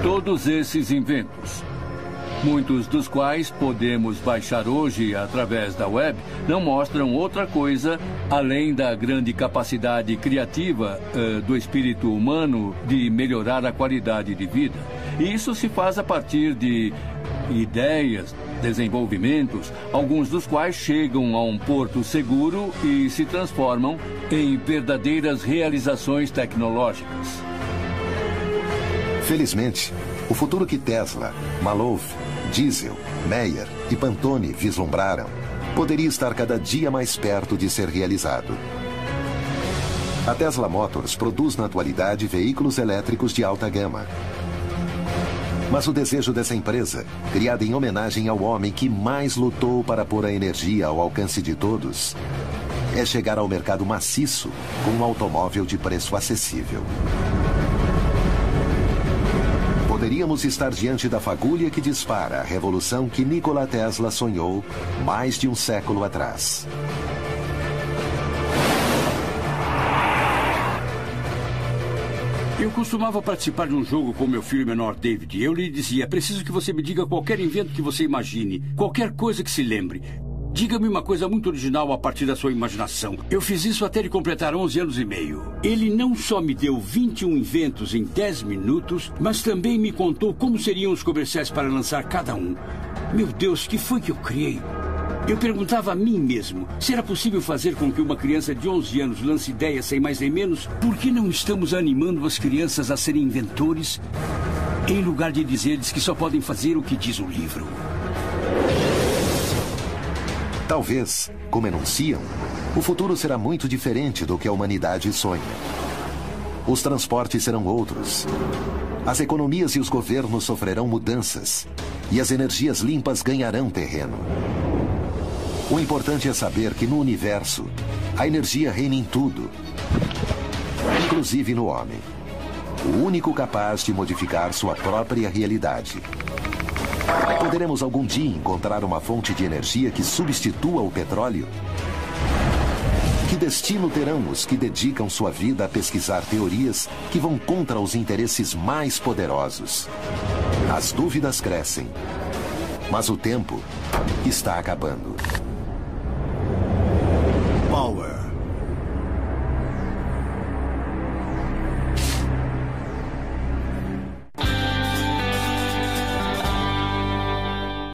Todos esses inventos, muitos dos quais podemos baixar hoje através da web, não mostram outra coisa além da grande capacidade criativa do espírito humano de melhorar a qualidade de vida. E isso se faz a partir de ideias, desenvolvimentos, alguns dos quais chegam a um porto seguro e se transformam em verdadeiras realizações tecnológicas. Felizmente, o futuro que Tesla, Maloof, Diesel, Meyer e Pantone vislumbraram poderia estar cada dia mais perto de ser realizado. A Tesla Motors produz na atualidade veículos elétricos de alta gama. Mas o desejo dessa empresa, criada em homenagem ao homem que mais lutou para pôr a energia ao alcance de todos, é chegar ao mercado maciço com um automóvel de preço acessível. Poderíamos estar diante da fagulha que dispara a revolução que Nikola Tesla sonhou mais de um século atrás. Eu costumava participar de um jogo com meu filho menor, David. Eu lhe dizia, preciso que você me diga qualquer invento que você imagine, qualquer coisa que se lembre. Diga-me uma coisa muito original a partir da sua imaginação. Eu fiz isso até ele completar 11 anos e meio. Ele não só me deu 21 inventos em 10 minutos, mas também me contou como seriam os comerciais para lançar cada um. Meu Deus, que foi que eu criei? Eu perguntava a mim mesmo, se era possível fazer com que uma criança de 11 anos lance ideias sem mais nem menos? Por que não estamos animando as crianças a serem inventores, em lugar de dizer-lhes que só podem fazer o que diz o livro? Talvez, como enunciam, o futuro será muito diferente do que a humanidade sonha. Os transportes serão outros. As economias e os governos sofrerão mudanças. E as energias limpas ganharão terreno. O importante é saber que no universo, a energia reina em tudo, inclusive no homem. O único capaz de modificar sua própria realidade. Poderemos algum dia encontrar uma fonte de energia que substitua o petróleo? Que destino terão os que dedicam sua vida a pesquisar teorias que vão contra os interesses mais poderosos? As dúvidas crescem, mas o tempo está acabando.